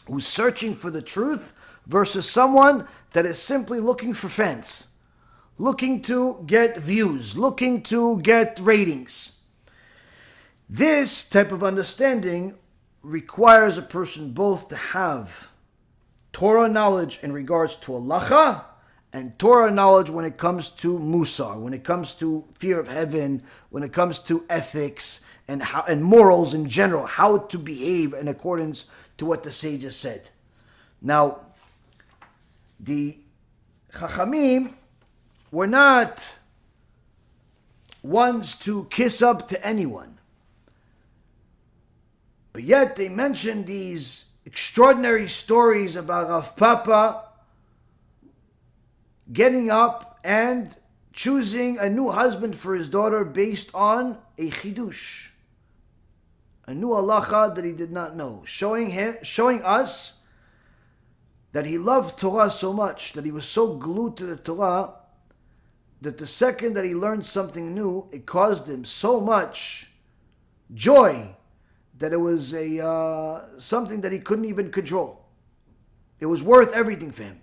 who's searching for the truth versus someone that is simply looking for fans, looking to get views, looking to get ratings. This type of understanding requires a person both to have Torah knowledge in regards to Halacha and Torah knowledge when it comes to MUSSAR, when it comes to fear of heaven, when it comes to ethics and morals in general, how to behave in accordance to what the sages said. Now, the Chachamim were not ones to kiss up to anyone. But yet they mentioned these extraordinary stories about Rav Papa getting up and choosing a new husband for his daughter based on a chidush, a new halacha that he did not know, showing us that he loved Torah so much, that he was so glued to the Torah, that the second that he learned something new, it caused him so much joy that it was something that he couldn't even control. It was worth everything for him.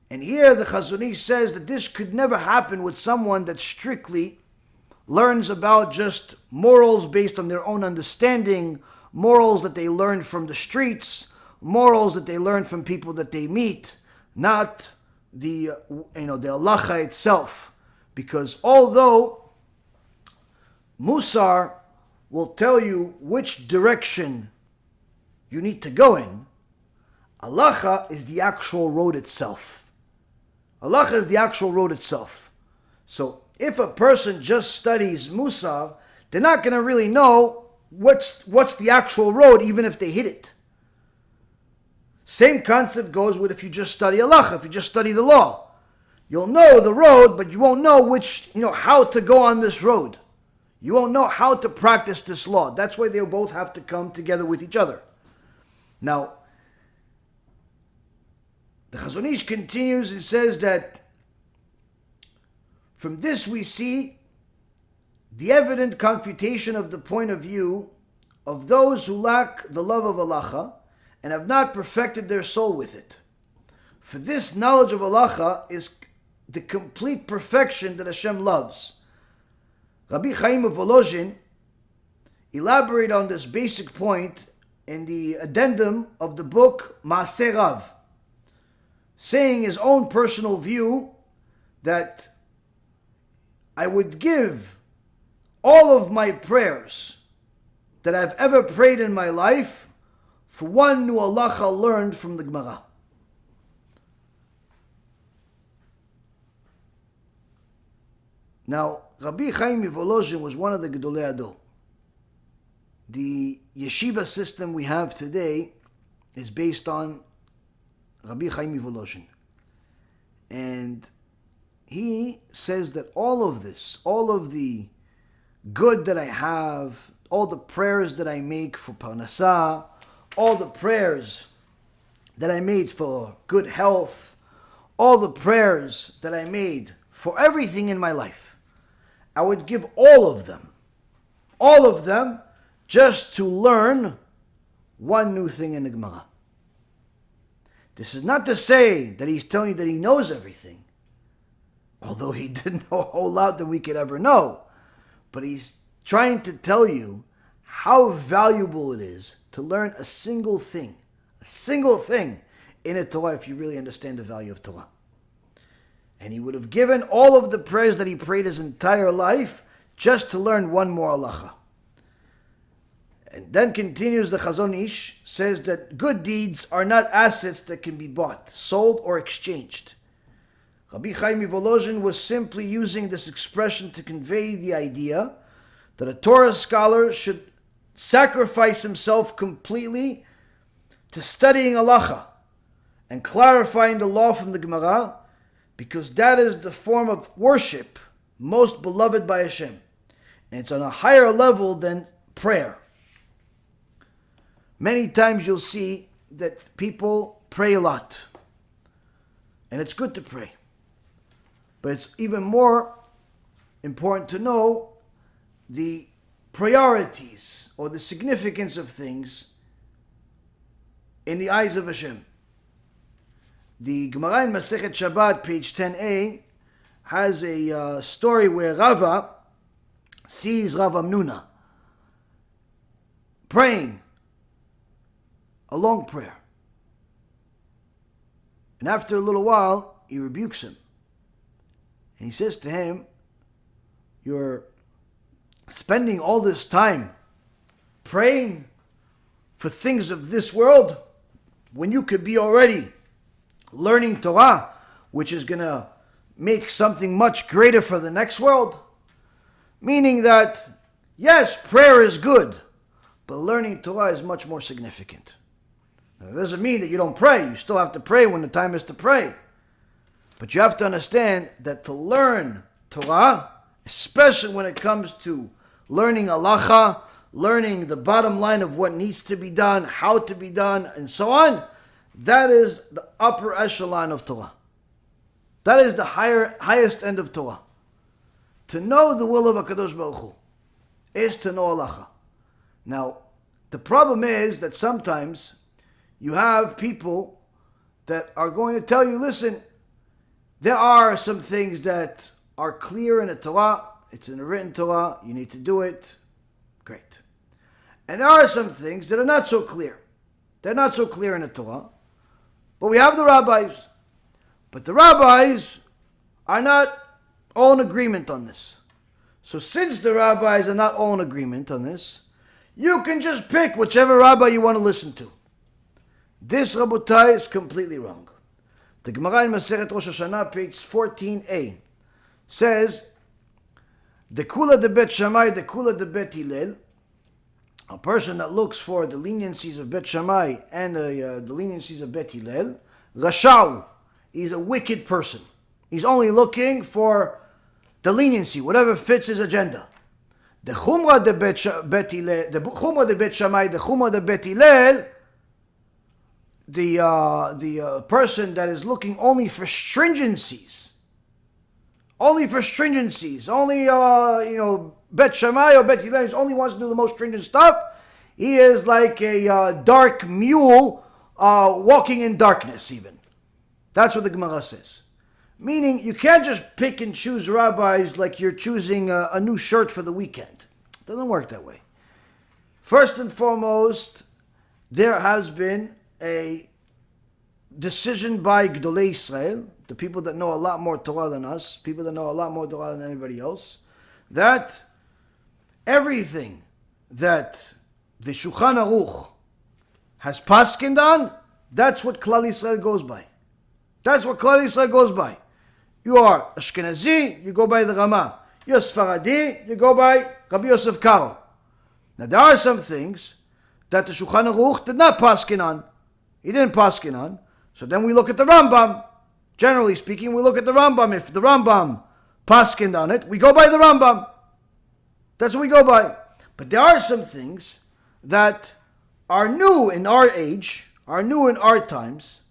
And here the Chazon Ish says that this could never happen with someone that strictly learns about just morals based on their own understanding, morals that they learn from the streets, morals that they learn from people that they meet, not the halacha itself. Because although MUSSAR will tell you which direction you need to go in, halacha is the actual road itself. Halacha is the actual road itself. So if a person just studies MUSSAR, they're not going to really know what's the actual road, even if they hit it. Same concept goes with if you just study halacha, if you just study the law. You'll know the road, but you won't know how to go on this road. You won't know how to practice this law. That's why they both have to come together with each other. Now, the Chazon Ish continues and says that from this we see the evident confutation of the point of view of those who lack the love of Halacha and have not perfected their soul with it. For this knowledge of Halacha is the complete perfection that Hashem loves. Rabbi Chaim of Volozhin elaborate on this basic point in the addendum of the book MUSSAR, saying his own personal view that I would give all of my prayers that I've ever prayed in my life for one new halacha learned from the Gemara. Now, Rabbi Chaim Volozhin was one of the Gedolei Ador. The yeshiva system we have today is based on Rabbi Chaim Volozhin. And he says that all of this, all of the good that I have, all the prayers that I make for parnasah, all the prayers that I made for good health, all the prayers that I made for everything in my life, I would give all of them, just to learn one new thing in the Gemara. This is not to say that he's telling you that he knows everything, although he didn't know a whole lot that we could ever know. But he's trying to tell you how valuable it is to learn a single thing in a Torah if you really understand the value of Torah. And he would have given all of the prayers that he prayed his entire life just to learn one more halacha. And then continues the Chazon Ish, says that good deeds are not assets that can be bought, sold, or exchanged. Rabbi Chaim Volozhin was simply using this expression to convey the idea that a Torah scholar should sacrifice himself completely to studying halacha and clarifying the law from the Gemara, because that is the form of worship most beloved by Hashem. And it's on a higher level than prayer. Many times you'll see that people pray a lot. And it's good to pray. But it's even more important to know the priorities or the significance of things in the eyes of Hashem. The Gemara in Masechet Shabbat, page 10a, has a story where Rava sees Rav Amnuna praying a long prayer. And after a little while, he rebukes him. And he says to him, you're spending all this time praying for things of this world when you could be already learning Torah, which is going to make something much greater for the next world. Meaning that, yes, prayer is good, but learning Torah is much more significant. Now, it doesn't mean that you don't pray. You still have to pray when the time is to pray. But you have to understand that to learn Torah, especially when it comes to learning halacha, learning the bottom line of what needs to be done, how to be done, and so on, that is the upper echelon of Torah. That is the highest end of Torah. To know the will of HaKadosh Baruch Hu is to know halacha. Now, the problem is that sometimes you have people that are going to tell you, listen, there are some things that are clear in the Torah. It's in the written Torah. You need to do it. Great. And there are some things that are not so clear. They're not so clear in the Torah. But we have the rabbis. But the rabbis are not all in agreement on this. So since the rabbis are not all in agreement on this, you can just pick whichever rabbi you want to listen to. This, Rabotai, is completely wrong. The Gemara in Masechet Rosh Hashanah, page 14a, says, the kula de Bet Shammai, the kula de Bet Hillel, a person that looks for the leniencies of Bet Shammai and the leniencies of Bet Hillel, Rashau, he's a wicked person. He's only looking for the leniency, whatever fits his agenda. The Chumrah de Bet Hillel, the Chumrah de Bet Shammai, the Chumrah de Bet Hillel, the person that is looking only for stringencies, only Bet Shammai or Bet Hillel only wants to do the most stringent stuff. He is like a dark mule walking in darkness even. That's what the Gemara says. Meaning, you can't just pick and choose rabbis like you're choosing a new shirt for the weekend. It doesn't work that way. First and foremost, there has been a decision by Gdolei Israel, the people that know a lot more Torah than us, people that know a lot more Torah than anybody else, that everything that the Shulchan Aruch has paskined on, that's what Klal Yisrael goes by. That's what Klal Yisrael goes by. You are Ashkenazi, you go by the Rama. You're Sfaradi, you go by Rabbi Yosef Karo. Now there are some things that the Shulchan Aruch did not paskin on. He didn't paskin on. So then we look at the Rambam. Generally speaking, we look at the Rambam. If the Rambam paskined on it, we go by the Rambam. That's what we go by. But there are some things that are new in our age, are new in our times,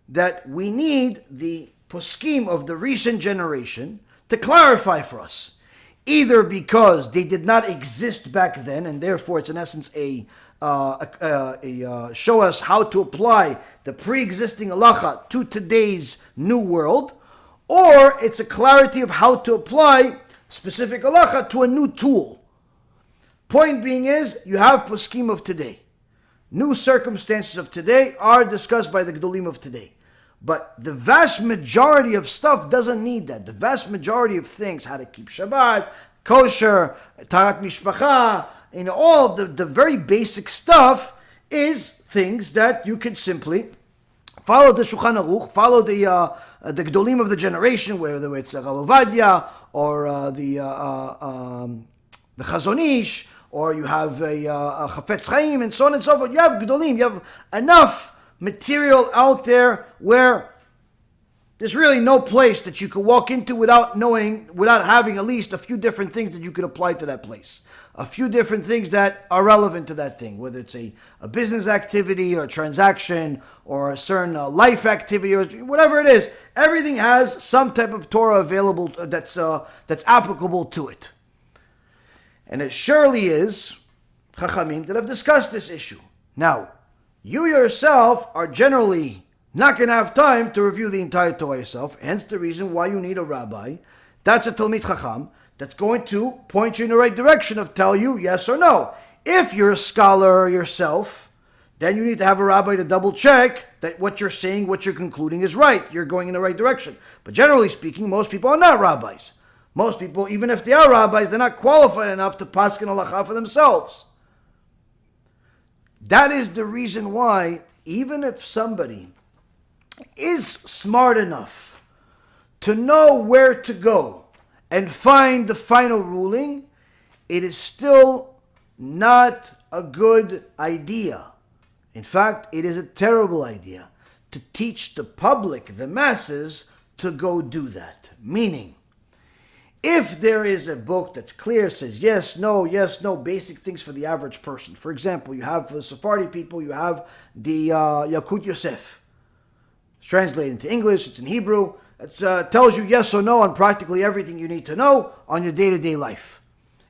that we need the poskim of the recent generation to clarify for us. Either because they did not exist back then, and therefore it's in essence a show us how to apply the pre-existing halacha to today's new world, or it's a clarity of how to apply specific halacha to a new tool. Point being is, you have poskim of today. New circumstances of today are discussed by the Gedolim of today. But the vast majority of stuff doesn't need that. The vast majority of things, how to keep Shabbat, kosher, tarat mishpacha, all of the very basic stuff is things that you can simply follow the Shulchan Aruch, follow the Gedolim of the generation, whether it's Rav Ovadia or the Chazon Ish, or you have a Chafetz Chaim, and so on and so forth. You have Gedolim, you have enough material out there where there's really no place that you could walk into without having at least a few different things that you could apply to that place. A few different things that are relevant to that thing, whether it's a business activity or a transaction or a certain life activity or whatever it is. Everything has some type of Torah available that's applicable to it. And it surely is Chachamim that have discussed this issue. Now, you yourself are generally not going to have time to review the entire Torah yourself, hence the reason why you need a rabbi. That's a Talmid Chacham that's going to point you in the right direction of tell you yes or no. If you're a scholar yourself, then you need to have a rabbi to double check that what you're saying, what you're concluding is right. You're going in the right direction. But generally speaking, most people are not rabbis. Most people, even if they are rabbis, they're not qualified enough to paskin halacha for themselves. That is the reason why, even if somebody is smart enough to know where to go and find the final ruling, it is still not a good idea. In fact, it is a terrible idea to teach the public, the masses, to go do that. Meaning, if there is a book that's clear, says yes, no, basic things for the average person. For example, you have the Sephardi people, you have the Yalkut Yosef. It's translated into English, it's in Hebrew. It tells you yes or no on practically everything you need to know on your day-to-day life.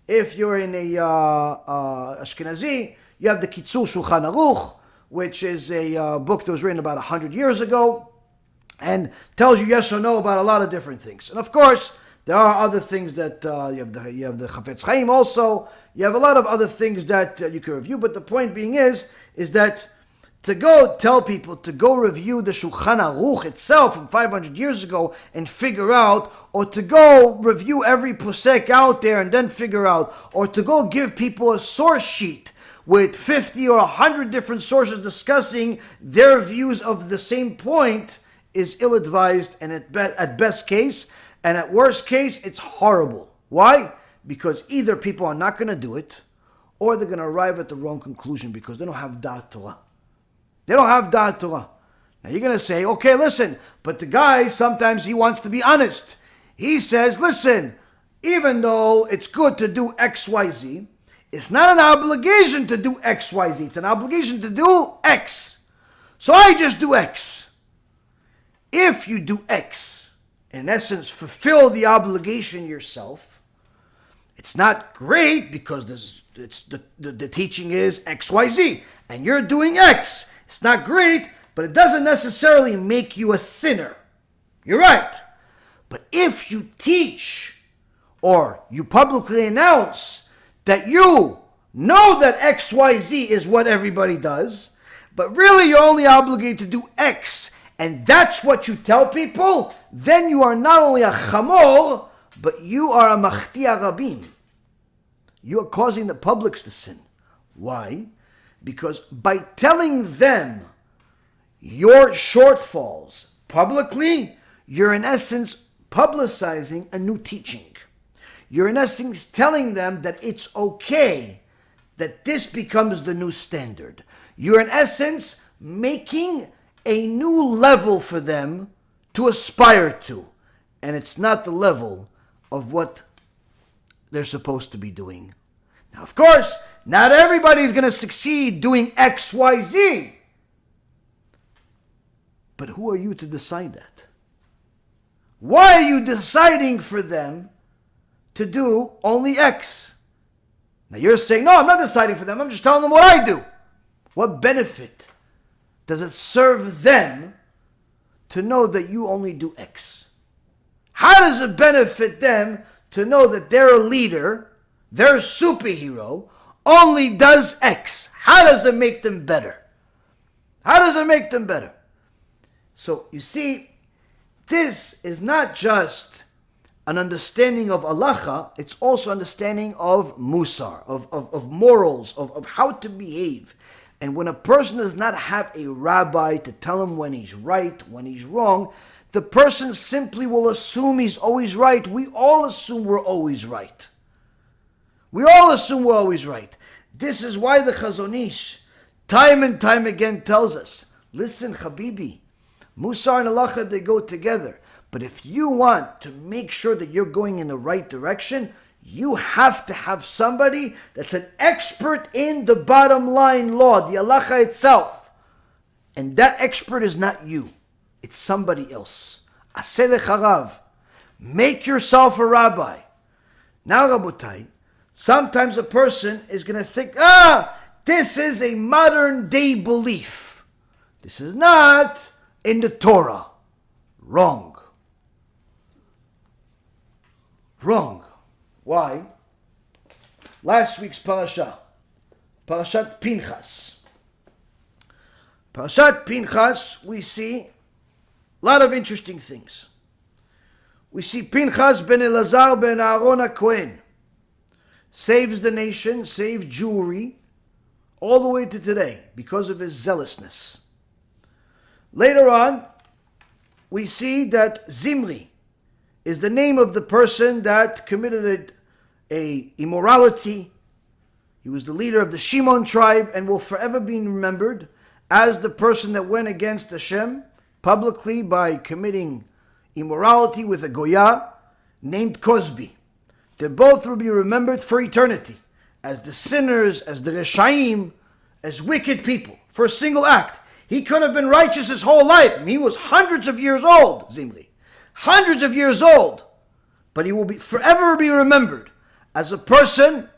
If you're in a Ashkenazi, you have the Kitzur Shulchan Aruch, which is a book that was written about 100 years ago and tells you yes or no about a lot of different things. And of course, there are other things that you have the Chafetz Chaim also. You have a lot of other things that you can review. But the point being is that to go tell people to go review the Shulchan Aruch itself from 500 years ago and figure out, or to go review every posek out there and then figure out, or to go give people a source sheet with 50 or 100 different sources discussing their views of the same point is ill-advised, and at best case, and at worst case, it's horrible. Why? Because either people are not going to do it, or they're going to arrive at the wrong conclusion because they don't have Da'at Torah. They don't have Da'at Torah. Now you're going to say, okay, listen, but the guy, sometimes he wants to be honest. He says, listen, even though it's good to do XYZ, it's not an obligation to do XYZ. It's an obligation to do X. So I just do X. If you do X, in essence, fulfill the obligation yourself, it's not great because the teaching is XYZ, and you're doing X. It's not great, but it doesn't necessarily make you a sinner. You're right. But if you teach or you publicly announce that you know that XYZ is what everybody does, but really you're only obligated to do X, and that's what you tell people, then you are not only a chamor, but you are a machtia rabim. You are causing the publics to sin. Why? Because by telling them your shortfalls publicly, you're in essence publicizing a new teaching. You're in essence telling them that it's okay, that this becomes the new standard. You're in essence making a new level for them to aspire to. And it's not the level of what they're supposed to be doing. Now, of course, not everybody's going to succeed doing X, Y, Z. But who are you to decide that? Why are you deciding for them to do only X? Now you're saying, no, I'm not deciding for them. I'm just telling them what I do. What benefit does it serve them to know that you only do X? How does it benefit them to know that their leader, their superhero, only does X? How does it make them better? How does it make them better? So you see, this is not just an understanding of halacha, it's also understanding of MUSSAR, of morals, of how to behave. And when a person does not have a rabbi to tell him when he's right, when he's wrong, the person simply will assume he's always right. We all assume we're always right. We all assume we're always right. This is why the Chazon Ish time and time again tells us, listen, Habibi, MUSSAR and halacha, they go together. But if you want to make sure that you're going in the right direction, you have to have somebody that's an expert in the bottom line law, the halacha itself. And that expert is not you. It's somebody else. Aseh lecharav. Make yourself a rabbi. Now, Rabotai, sometimes a person is going to think, this is a modern day belief. This is not in the Torah. Wrong. Wrong. Why? Last week's parasha, Parashat Pinchas. Parashat Pinchas, we see a lot of interesting things. We see Pinchas ben Elazar ben Aaron HaKohen saves the nation, saves Jewry, all the way to today because of his zealousness. Later on, we see that Zimri is the name of the person that committed a immorality. He was the leader of the Shimon tribe and will forever be remembered as the person that went against Hashem publicly by committing immorality with a Goya named Cosby. They both will be remembered for eternity as the sinners, as the Reshaim, as wicked people for a single act. He could have been righteous his whole life. I mean, he was hundreds of years old, Zimri. Hundreds of years old. But he will be forever be remembered as a person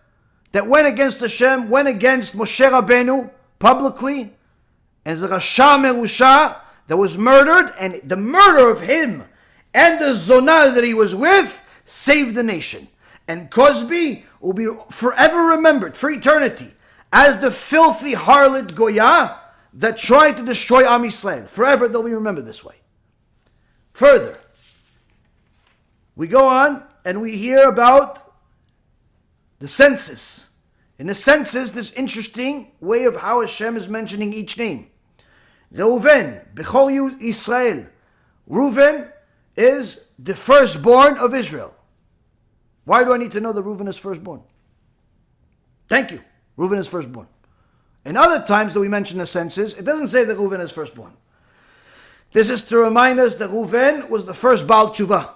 that went against Hashem, went against Moshe Rabbeinu publicly, as a Rasha Merusha that was murdered, and the murder of him and the Zonah that he was with saved the nation. And Cosby will be forever remembered for eternity as the filthy harlot Goya that tried to destroy Am Yisrael. Forever they'll be remembered this way. Further, we go on and we hear about the census. In the census, this interesting way of how Hashem is mentioning each name. Reuven, Bechor Yisrael. Reuven is the firstborn of Israel. Why do I need to know that Reuven is firstborn? Thank you. Reuven is firstborn. In other times that we mention the census, it doesn't say that Reuven is firstborn. This is to remind us that Reuven was the first Baal Tshuva.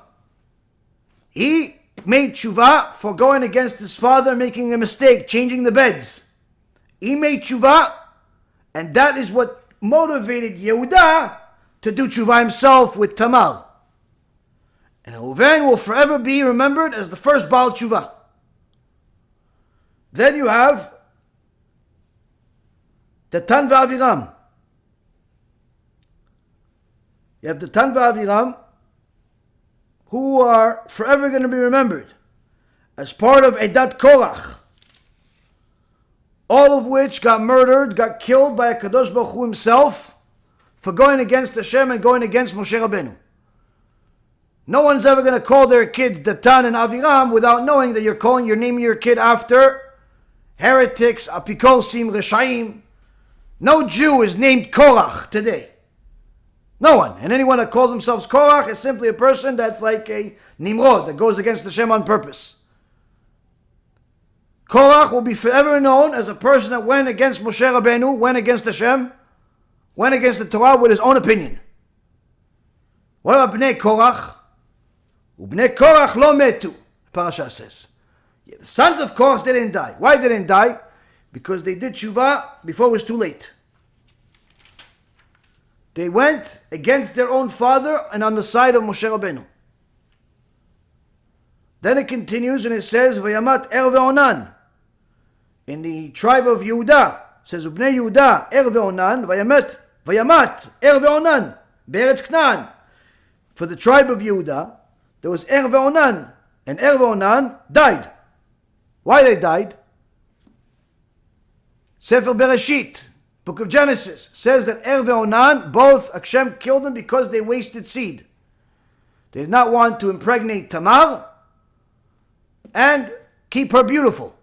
He made tshuva for going against his father, making a mistake, changing the beds. He made tshuva, and that is what motivated Yehuda to do tshuva himself with Tamar. And Reuven will forever be remembered as the first Baal tshuva. Then you have Datan v'Aviram. You have Datan v'Aviram, who are forever going to be remembered as part of Edat Korach, all of which got murdered, got killed by HaKadosh Baruch Hu himself for going against Hashem and going against Moshe Rabbeinu. No one's ever going to call their kids Datan and Aviram without knowing that you're naming your kid after heretics, apikosim, reshaim. No Jew is named Korach today. No one. And anyone that calls themselves Korach is simply a person that's like a Nimrod that goes against Hashem on purpose. Korach will be forever known as a person that went against Moshe Rabbeinu, went against Hashem, went against the Torah with his own opinion. What about Bnei Korach? Ubnei Korach lo metu, the parasha says. The sons of Korach didn't die. Why they didn't die? Because they did tshuva before it was too late. They went against their own father and on the side of Moshe Rabbeinu. Then it continues and it says, Vayamat er ve'onan. In the tribe of Yehuda, it says, Ubnei Yehuda er ve'onan, Vayamat er ve'onan, be'eretz Knan. For the tribe of Yehuda, there was er ve'onan, and er ve'onan died. Why they died? Sefer Bereshit, Book of Genesis, says that Er ve'onan, both Hashem killed them because they wasted seed. They did not want to impregnate Tamar and keep her beautiful.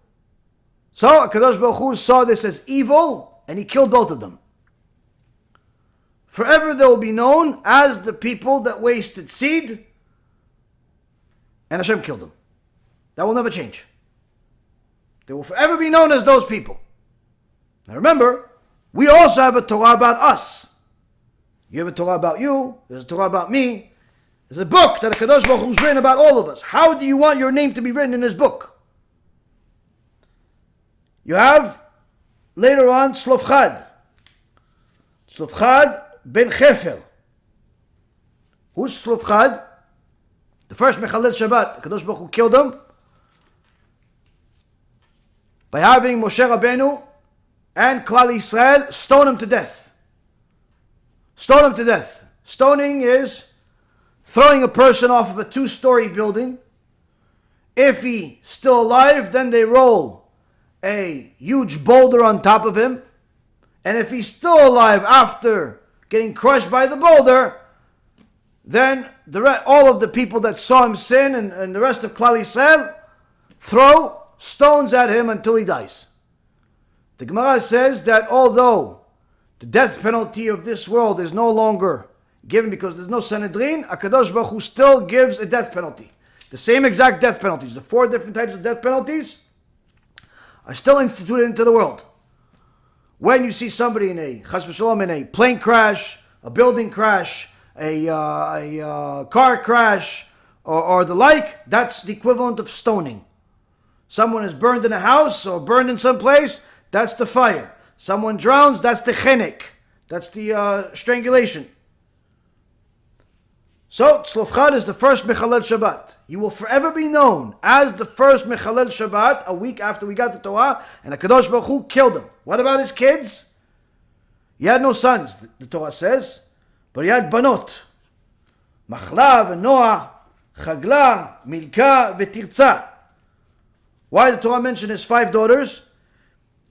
So HaKadosh Baruch Hu saw this as evil and he killed both of them. Forever they will be known as the people that wasted seed and Hashem killed them. That will never change. They will forever be known as those people. Now remember, we also have a Torah about us. You have a Torah about you, there's a Torah about me. There's a book that HaKadosh Baruch Hu has written about all of us. How do you want your name to be written in this book? You have, later on, Tzlofchad. Tzlofchad ben Chefer. Who's Tzlofchad? The first Mechalel Shabbat. HaKadosh Baruch Hu killed him by having Moshe Rabbeinu and Klal Yisrael stone him to death. Stone him to death. Stoning is throwing a person off of a 2-story building. If he's still alive, then they roll a huge boulder on top of him. And if he's still alive after getting crushed by the boulder, then all of the people that saw him sin and the rest of Klal Yisrael throw stones at him until he dies. The Gemara says that although the death penalty of this world is no longer given because there's no Sanhedrin, HaKadosh Baruch Hu still gives a death penalty. The same exact death penalties, the 4 different types of death penalties, are still instituted into the world. When you see somebody in a chas v'shalom, in a plane crash, a building crash, a car crash, or the like, that's the equivalent of stoning. Someone is burned in a house or burned in some place, that's the fire. Someone drowns, that's the chenek. That's the strangulation. So, Tzlofchad is the first Mechalel Shabbat. He will forever be known as the first Mechalel Shabbat, a week after we got the Torah, and HaKadosh Baruch Hu killed him. What about his kids? He had no sons, the Torah says, but he had banot. Machla v'Noah, Chagla, Milka v'Tirza. Why did the Torah mention his 5 daughters?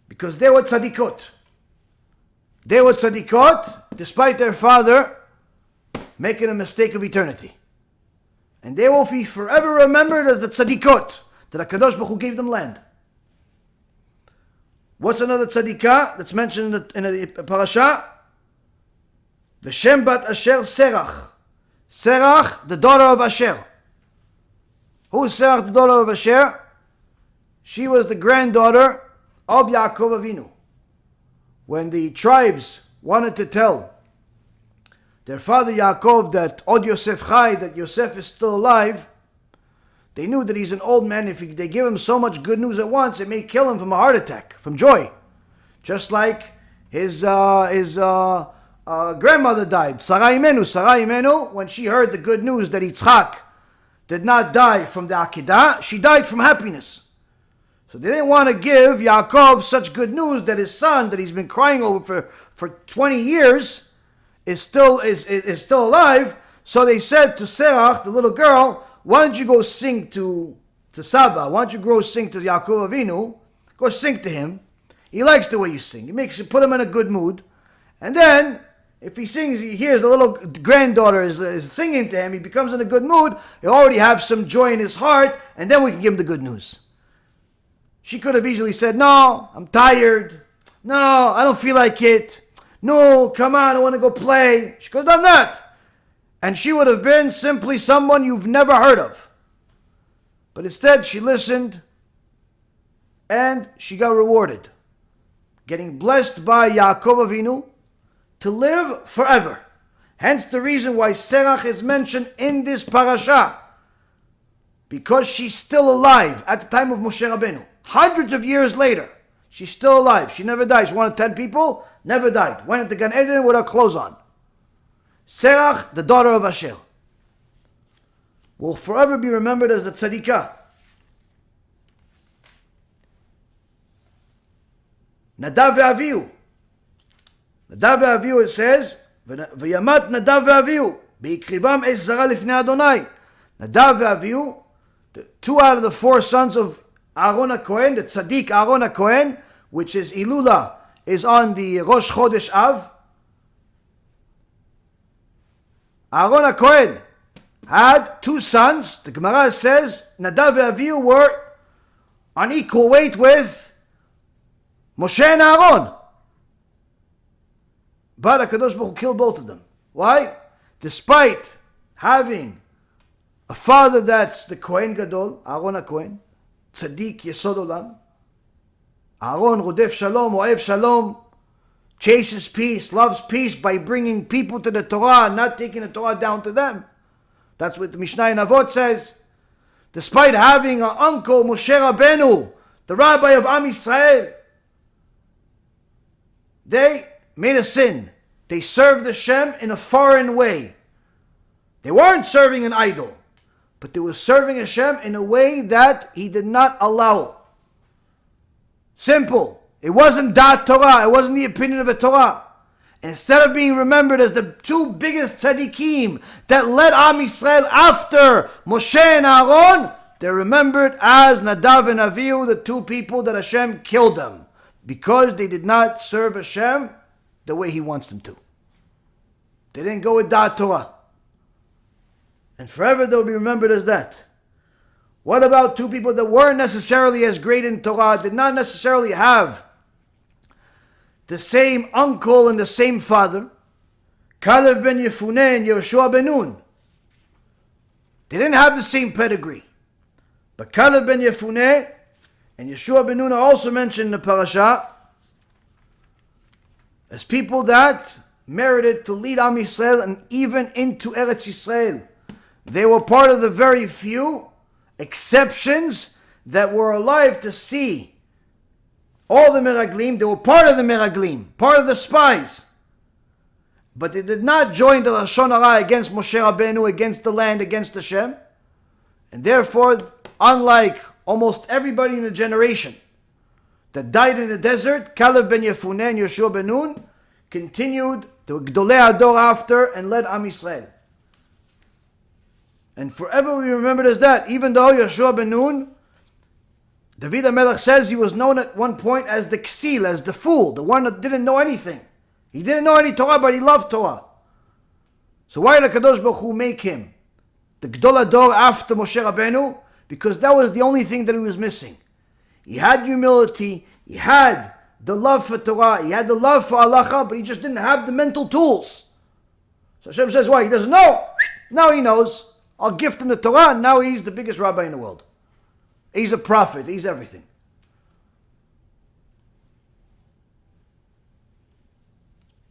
Because they were tzadikot. They were tzadikot, despite their father making a mistake of eternity. And they will be forever remembered as the tzadikot, that HaKadosh Baruch Hu gave them land. What's another tzadikah that's mentioned in the parasha? V'shem bat Asher Serach. Serach, the daughter of Asher. Who is Serach, the daughter of Asher? She was the granddaughter of Yaakov Avinu. When the tribes wanted to tell their father Yaakov that Od Yosef Chai, that Yosef is still alive, They knew that he's an old man. If they give him so much good news at once, it may kill him from a heart attack, from joy. Just like his grandmother died. Sarah Imenu, when she heard the good news that Yitzchak did not die from the Akedah, she died from happiness. So they didn't want to give Yaakov such good news that his son, that he's been crying over for 20 years, is still alive. So they said to Serach, the little girl, why don't you go sing to Saba? Why don't you go sing to Yaakov Avinu? Go sing to him. He likes the way you sing. It makes you put him in a good mood. And then, if he sings, he hears the little granddaughter is singing to him, he becomes in a good mood, he'll already have some joy in his heart, and then we can give him the good news. She could have easily said, no, I'm tired. No, I don't feel like it. No, come on, I want to go play. She could have done that. And she would have been simply someone you've never heard of. But instead, she listened, and she got rewarded. Getting blessed by Yaakov Avinu to live forever. Hence the reason why Serach is mentioned in this parasha. Because she's still alive at the time of Moshe Rabbeinu. Hundreds of years later, she's still alive. She never died. She's one of 10 people, never died. Went into Gan Eden with her clothes on. Serach, the daughter of Asher, will forever be remembered as the Tzadikah. Nadav ve'avihu. Nadav ve'avihu, it says, V'yamat Nadav ve'avihu, be'ikrivam es zara lifnei Adonai. Nadav ve'avihu, the 2 out of the 4 sons of Aaron HaKohen, the Tzadik Aaron HaKohen, which is Ilula, is on the Rosh Chodesh Av. Aaron HaKohen had 2 sons. The Gemara says Nadav ve'avihu were on equal weight with Moshe and Aaron. But HaKadosh Baruch Hu killed both of them. Why? Despite having a father that's the Kohen Gadol, Aaron HaKohen, Tzadik Yesod Olam, Aaron Rodef Shalom, Oev Shalom, chases peace, loves peace by bringing people to the Torah, not taking the Torah down to them. That's what the Mishnah in Avot says. Despite having an uncle, Moshe Rabbeinu, the rabbi of Am Yisrael, they made a sin. They served Hashem in a foreign way. They weren't serving an idol, but they were serving Hashem in a way that He did not allow. Simple. It wasn't Dat Torah. It wasn't the opinion of the Torah. Instead of being remembered as the 2 biggest tzaddikim that led Am Yisrael after Moshe and Aaron, they're remembered as Nadav and Avihu, the 2 people that Hashem killed them, because they did not serve Hashem the way He wants them to. They didn't go with Dat Torah. And forever they'll be remembered as that. What about 2 people that weren't necessarily as great in Torah, did not necessarily have the same uncle and the same father? Kalev ben Yefuneh and Yehoshua ben Nun. They didn't have the same pedigree. But Kalev ben Yefuneh and Yehoshua ben Nun are also mentioned in the parasha as people that merited to lead Am Yisrael and even into Eretz Yisrael. They were part of the very few exceptions that were alive to see all the Meraglim. They were part of the Meraglim, part of the spies. But they did not join the Lashon Hara against Moshe Rabbeinu, against the land, against Hashem. And therefore, unlike almost everybody in the generation that died in the desert, Kalev ben Yefuneh and Yehoshua ben Nun continued to Gdolei Ador after and led Am Yisrael. And forever we remembered as that. Even though Yehoshua ben Nun, David HaMelech says he was known at one point as the Ksil, as the fool, the one that didn't know anything. He didn't know any Torah, but he loved Torah. So why did HaKadosh Baruch Hu make him the Gdol Ador after Moshe Rabbeinu? Because that was the only thing that he was missing. He had humility, he had the love for Torah, he had the love for Halacha, but he just didn't have the mental tools. So Hashem says, why? He doesn't know. Now he knows. I'll gift him the Torah, and now he's the biggest rabbi in the world. He's a prophet, he's everything.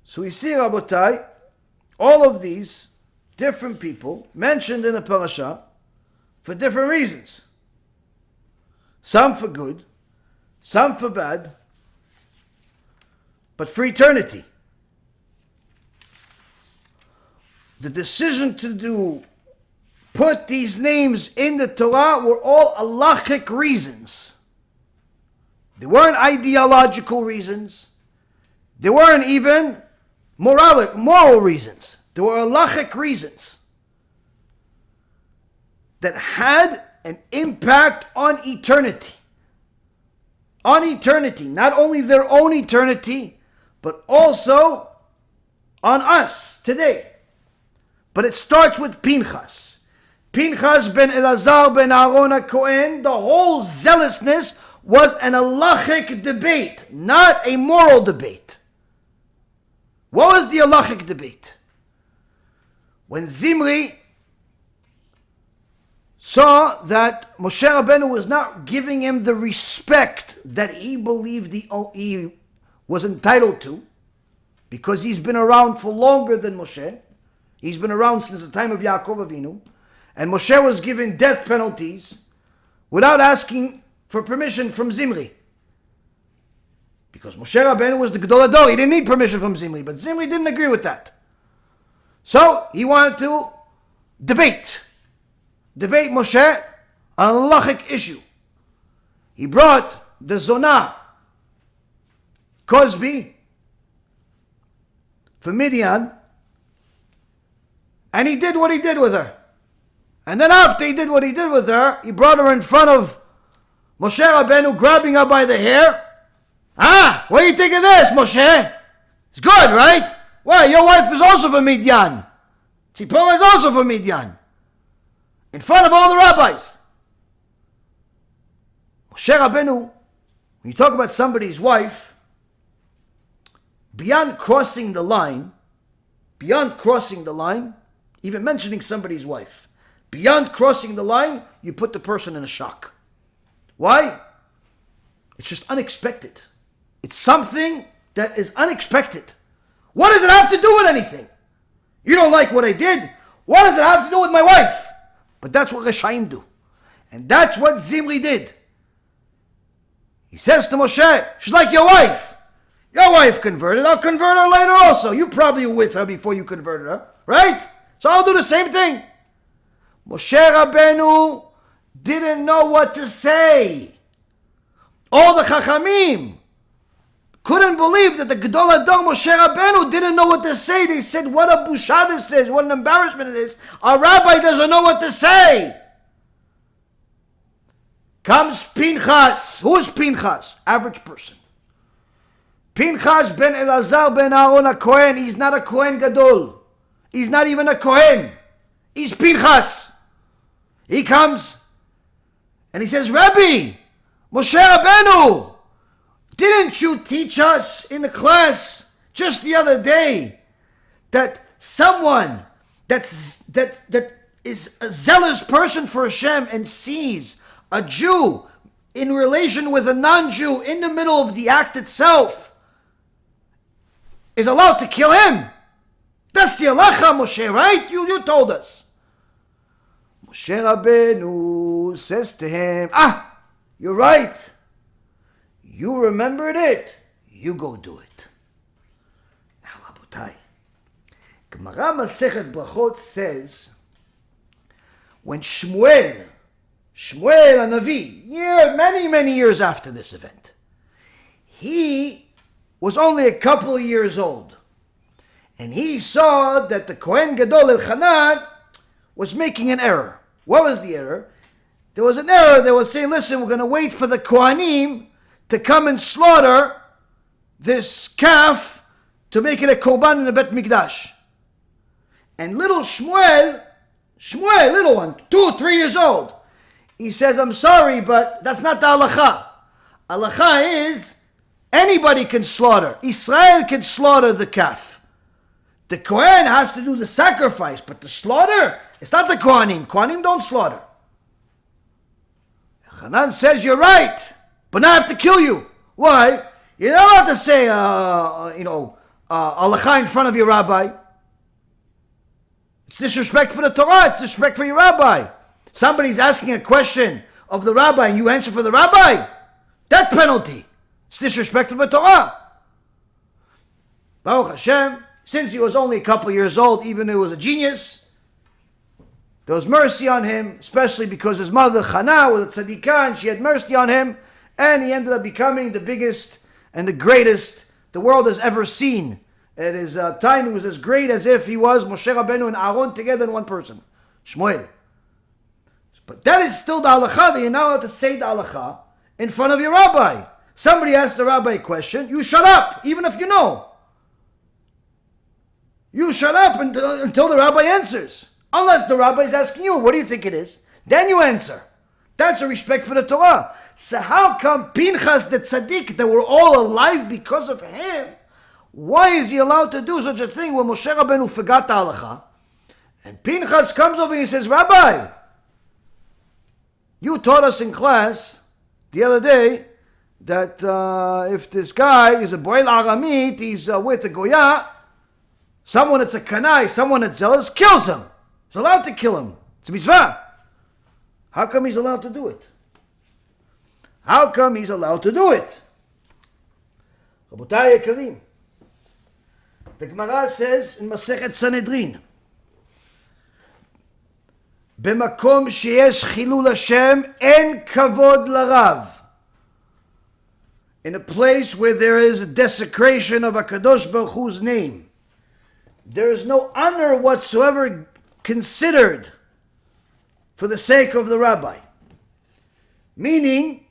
So we see, Rabotai, all of these different people mentioned in the parasha for different reasons. Some for good, some for bad, but for eternity. The decision to put these names in the Torah were all halachic reasons. They weren't ideological reasons. They weren't even moral reasons. They were halachic reasons that had an impact on eternity. On eternity. Not only their own eternity, but also on us today. But it starts with Pinchas. Pinchas ben Elazar ben Aaron HaKohen, the whole zealousness was an halachic debate, not a moral debate. What was the halachic debate? When Zimri saw that Moshe Rabbeinu was not giving him the respect that he believed he was entitled to, because he's been around for longer than Moshe. He's been around since the time of Yaakov Avinu. And Moshe was given death penalties without asking for permission from Zimri. Because Moshe Rabbeinu was the Gadol Hador. He didn't need permission from Zimri. But Zimri didn't agree with that. So he wanted to debate Moshe on a halachic issue. He brought the Zonah, Cosby, for Midian, and he did what he did with her. And then after he did what he did with her, he brought her in front of Moshe Rabbeinu, grabbing her by the hair. What do you think of this, Moshe? It's good, right? Well, your wife is also from Midian. Tzipora is also from Midian. In front of all the rabbis. Moshe Rabbeinu, when you talk about somebody's wife, beyond crossing the line, even mentioning somebody's wife, beyond crossing the line, you put the person in a shock. Why? It's just unexpected. It's something that is unexpected. What does it have to do with anything? You don't like what I did? What does it have to do with my wife? But that's what Reshaim do. And that's what Zimri did. He says to Moshe, she's like your wife. Your wife converted. I'll convert her later also. You probably were with her before you converted her. Right? So I'll do the same thing. Moshe Rabbeinu didn't know what to say. All the Chachamim couldn't believe that the Gadol Hador Moshe Rabbeinu didn't know what to say. They said, what a busha this is, what an embarrassment it is. Our rabbi doesn't know what to say. Comes Pinchas. Who is Pinchas? Average person. Pinchas ben Elazar ben Aaron HaKohen. He's not a Kohen Gadol. He's not even a Kohen. He's Pinchas. He comes and he says, Rabbi, Moshe Rabbeinu, didn't you teach us in the class just the other day that someone that is a zealous person for Hashem and sees a Jew in relation with a non-Jew in the middle of the act itself is allowed to kill him? That's the halacha, Moshe, right? You told us. Moshe Rabbeinu says to him, you're right. You remembered it. You go do it. Now, Rabotai, Gemara Masechet Brachot says, when Shmuel HaNavi, many years after this event, he was only a couple of years old. And he saw that the Kohen Gadol Elchanan was making an error. What was the error? There was an error. They were saying, listen, we're going to wait for the Kohanim to come and slaughter this calf to make it a korban in the Bet Mikdash. And little Shmuel, little one, 2 or 3 years old, he says, I'm sorry, but that's not the halacha. Halacha is anybody can slaughter. Israel can slaughter the calf. The Kohen has to do the sacrifice, but the slaughter, it's not the Kohanim. Kohanim don't slaughter. Hanan says, you're right, but now I have to kill you. Why? You're not allowed to say, halacha in front of your rabbi. It's disrespect for the Torah. It's disrespect for your rabbi. Somebody's asking a question of the rabbi and you answer for the rabbi, that penalty. It's disrespect of the Torah. Baruch Hashem, since he was only a couple years old, even though he was a genius, there was mercy on him, especially because his mother Chana was a Tzaddikah and she had mercy on him, and he ended up becoming the biggest and the greatest the world has ever seen. At his time, he was as great as if he was Moshe Rabbeinu and Aaron together in one person, Shmuel. But that is still the halacha, that you're not allowed to say the halacha in front of your rabbi. Somebody asks the rabbi a question, you shut up, even if you know. You shut up until the rabbi answers. Unless the rabbi is asking you, what do you think it is? Then you answer. That's a respect for the Torah. So how come Pinchas the Tzadik, that we're all alive because of him, why is he allowed to do such a thing when Moshe Rabbeinu forgot the halacha? And Pinchas comes over and he says, Rabbi, you taught us in class the other day that if this guy is a boil aramit, he's with a goya, someone that's a kanai, someone that's zealous, kills him. He's allowed to kill him. It's a mitzvah. How come he's allowed to do it? How come he's allowed to do it? Rabotai Yekarim, the Gemara says in Masechet Sanhedrin, B'makom sheyesh chilul Hashem en kavod larav. In a place where there is a desecration of HaKadosh Baruch Hu's name, there is no honor whatsoever considered for the sake of the rabbi. Meaning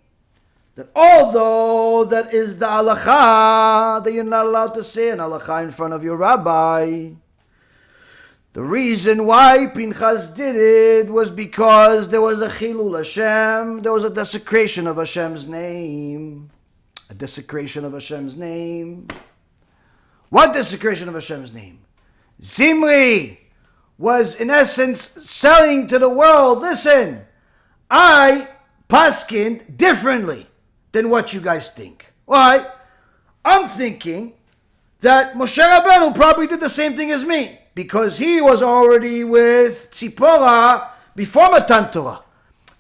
that although that is the halacha, that you're not allowed to say an halacha in front of your rabbi, the reason why Pinchas did it was because there was a chilul Hashem, there was a desecration of Hashem's name. A desecration of Hashem's name. What desecration of Hashem's name? Zimri was in essence selling to the world, listen, I paskin differently than what you guys think. Why? I'm thinking that Moshe Rabbeinu probably did the same thing as me, because he was already with Tzipora before Matan Torah.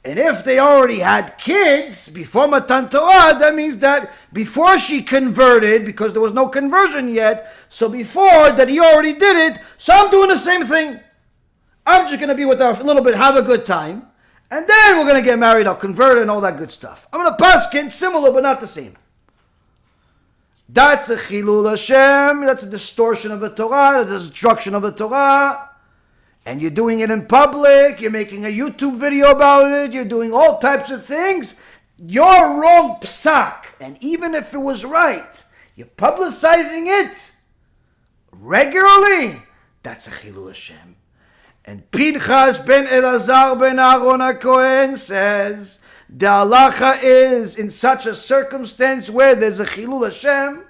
And if they already had kids before Matan Torah, that means that before she converted, because there was no conversion yet, so before that he already did it, so I'm doing the same thing. I'm just going to be with her a little bit, have a good time, and then we're going to get married, I'll convert and all that good stuff. I'm going to paskin, similar but not the same. That's a chilul Hashem, that's a distortion of the Torah, that's a destruction of the Torah. And you're doing it in public, you're making a YouTube video about it, you're doing all types of things. You're wrong psak. And even if it was right, you're publicizing it regularly. That's a chilul Hashem. And Pinchas ben Elazar ben Aaron HaKohen says, the halacha is in such a circumstance where there's a chilul Hashem,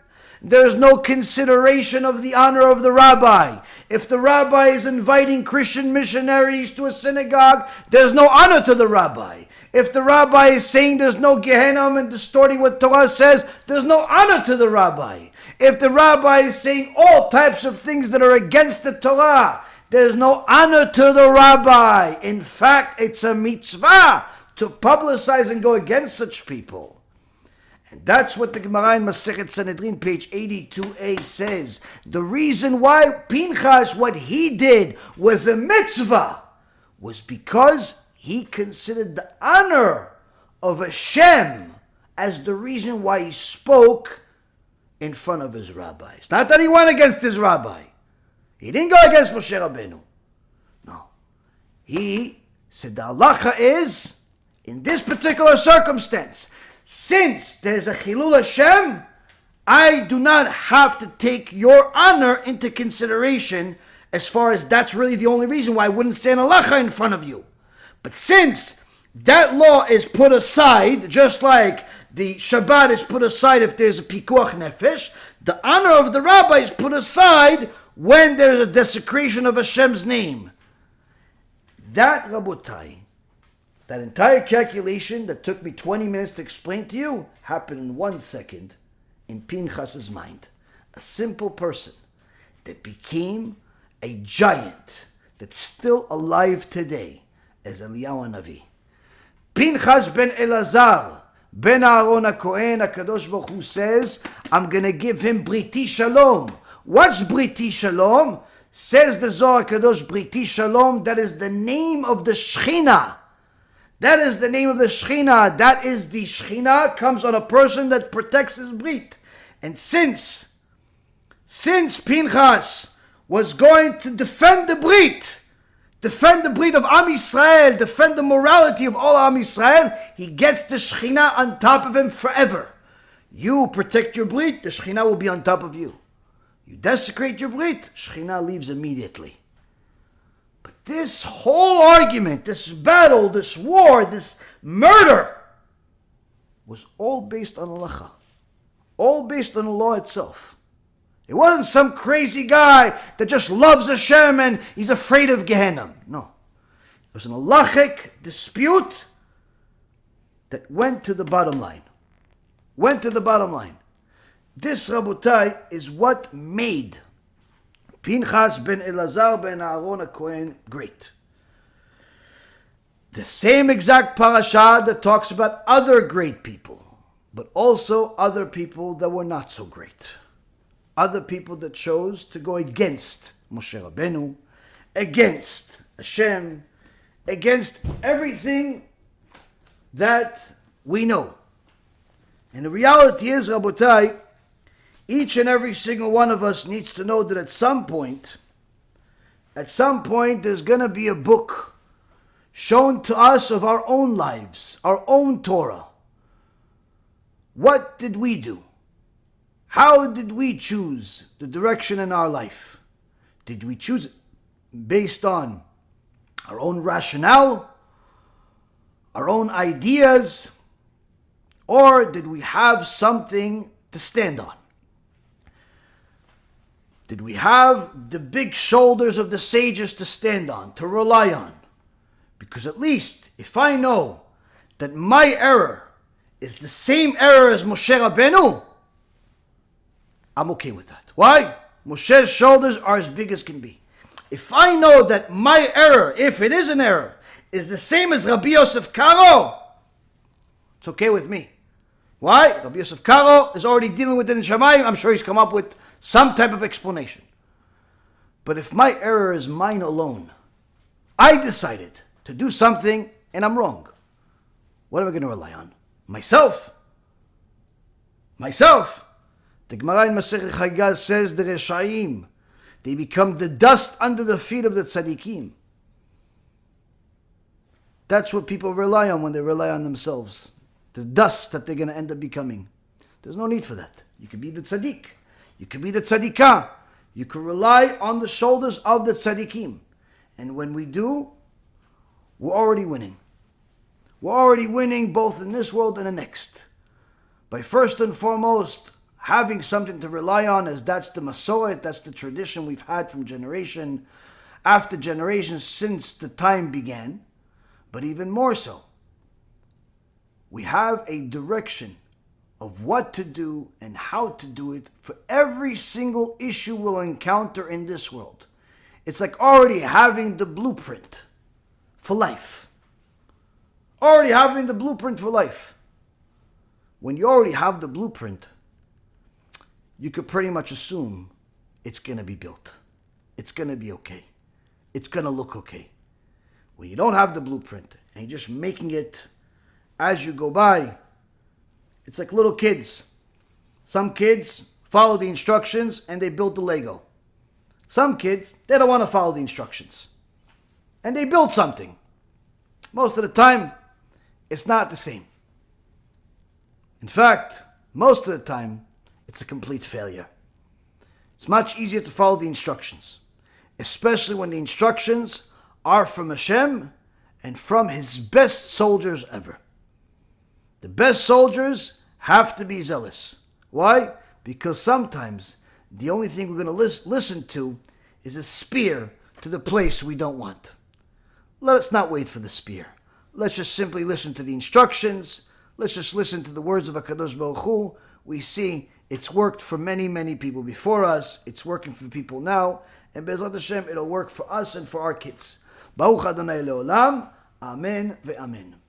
there's no consideration of the honor of the rabbi. If the rabbi is inviting Christian missionaries to a synagogue, there's no honor to the rabbi. If the rabbi is saying there's no Gehenna and distorting what Torah says, there's no honor to the rabbi. If the rabbi is saying all types of things that are against the Torah, there's no honor to the rabbi. In fact, it's a mitzvah to publicize and go against such people. And that's what the Gemara in Masechet Sanhedrin, page 82a says. The reason why Pinchas, what he did was a mitzvah, was because he considered the honor of Hashem as the reason why he spoke in front of his rabbi. It's not that he went against his rabbi. He didn't go against Moshe Rabbeinu. No. He said the halacha is, in this particular circumstance, since there's a chilul Hashem, I do not have to take your honor into consideration, as far as that's really the only reason why I wouldn't say an halacha in front of you. But since that law is put aside, just like the Shabbat is put aside if there's a pikuach nefesh, the honor of the rabbi is put aside when there's a desecration of Hashem's name. That, Rabotai, that entire calculation that took me 20 minutes to explain to you happened in 1 second in Pinchas's mind. A simple person that became a giant that's still alive today as Eliyahu Navi. Pinchas ben Elazar, ben Aaron HaKohen, HaKadosh Baruch Hu says, I'm going to give him Briti Shalom. What's Briti Shalom? Says the Zohar Kadosh, Briti Shalom, that is the name of the Shechina. That is the name of the Shechina. That is the Shechina comes on a person that protects his Brit. And since Pinchas was going to defend the Brit of Am Yisrael, defend the morality of all Am Yisrael, he gets the Shechina on top of him forever. You protect your Brit, the Shechina will be on top of you. You desecrate your Brit, Shechina leaves immediately. But this whole argument, this battle, this war, this murder, was all based on Halacha. All based on the law itself. It wasn't some crazy guy that just loves Hashem and he's afraid of Gehenna. No. It was an Halachic dispute that went to the bottom line. This, Rabotai, is what made Pinchas ben Elazar ben Aaron HaKohen great. The same exact parasha that talks about other great people, but also other people that were not so great. Other people that chose to go against Moshe Rabbeinu, against Hashem, against everything that we know. And the reality is, Rabotai, each and every single one of us needs to know that at some point, there's going to be a book shown to us of our own lives, our own Torah. What did we do? How did we choose the direction in our life? Did we choose it based on our own rationale, our own ideas, or did we have something to stand on? Did we have the big shoulders of the sages to stand on, to rely on? Because at least if I know that my error is the same error as Moshe Rabbeinu, I'm okay with that. Why? Moshe's shoulders are as big as can be. If I know that my error, if it is an error, is the same as Rabbi Yosef Karo, it's okay with me. Why? Rabbi Yosef Karo is already dealing with it in Shamayim. I'm sure he's come up with some type of explanation. But if my error is mine alone, I decided to do something and I'm wrong, what am I going to rely on? Myself. The Gemara in Masechet Chagigah says the Reshaim, they become the dust under the feet of the Tzadikim. That's what people rely on when they rely on themselves. The dust that they're going to end up becoming. There's no need for that. You could be the Tzadik. You could be the Tzadikah. You could rely on the shoulders of the Tzadikim. And when we do, we're already winning. We're already winning both in this world and the next. By first and foremost, having something to rely on, as that's the Masoret, that's the tradition we've had from generation after generation since the time began. But even more so, we have a direction of what to do and how to do it for every single issue we'll encounter in this world. It's like already having the blueprint for life. Already having the blueprint for life. When you already have the blueprint, you could pretty much assume it's going to be built. It's going to be okay. It's going to look okay. When you don't have the blueprint and you're just making it as you go by, it's like little kids. Some kids follow the instructions and they build the Lego. Some kids, they don't want to follow the instructions and they build something. Most of the time, it's not the same. In fact, most of the time, it's a complete failure. It's much easier to follow the instructions, especially when the instructions are from Hashem and from His best soldiers ever. The best soldiers have to be zealous. Why? Because sometimes the only thing we're going to listen to is a spear to the place we don't want. Let's not wait for the spear. Let's just simply listen to the instructions. Let's just listen to the words of HaKadosh Baruch Hu. We see it's worked for many, many people before us. It's working for people now. And BeEzrat Hashem, it'll work for us and for our kids. Baruch Adonai Leolam. אמן ואמן.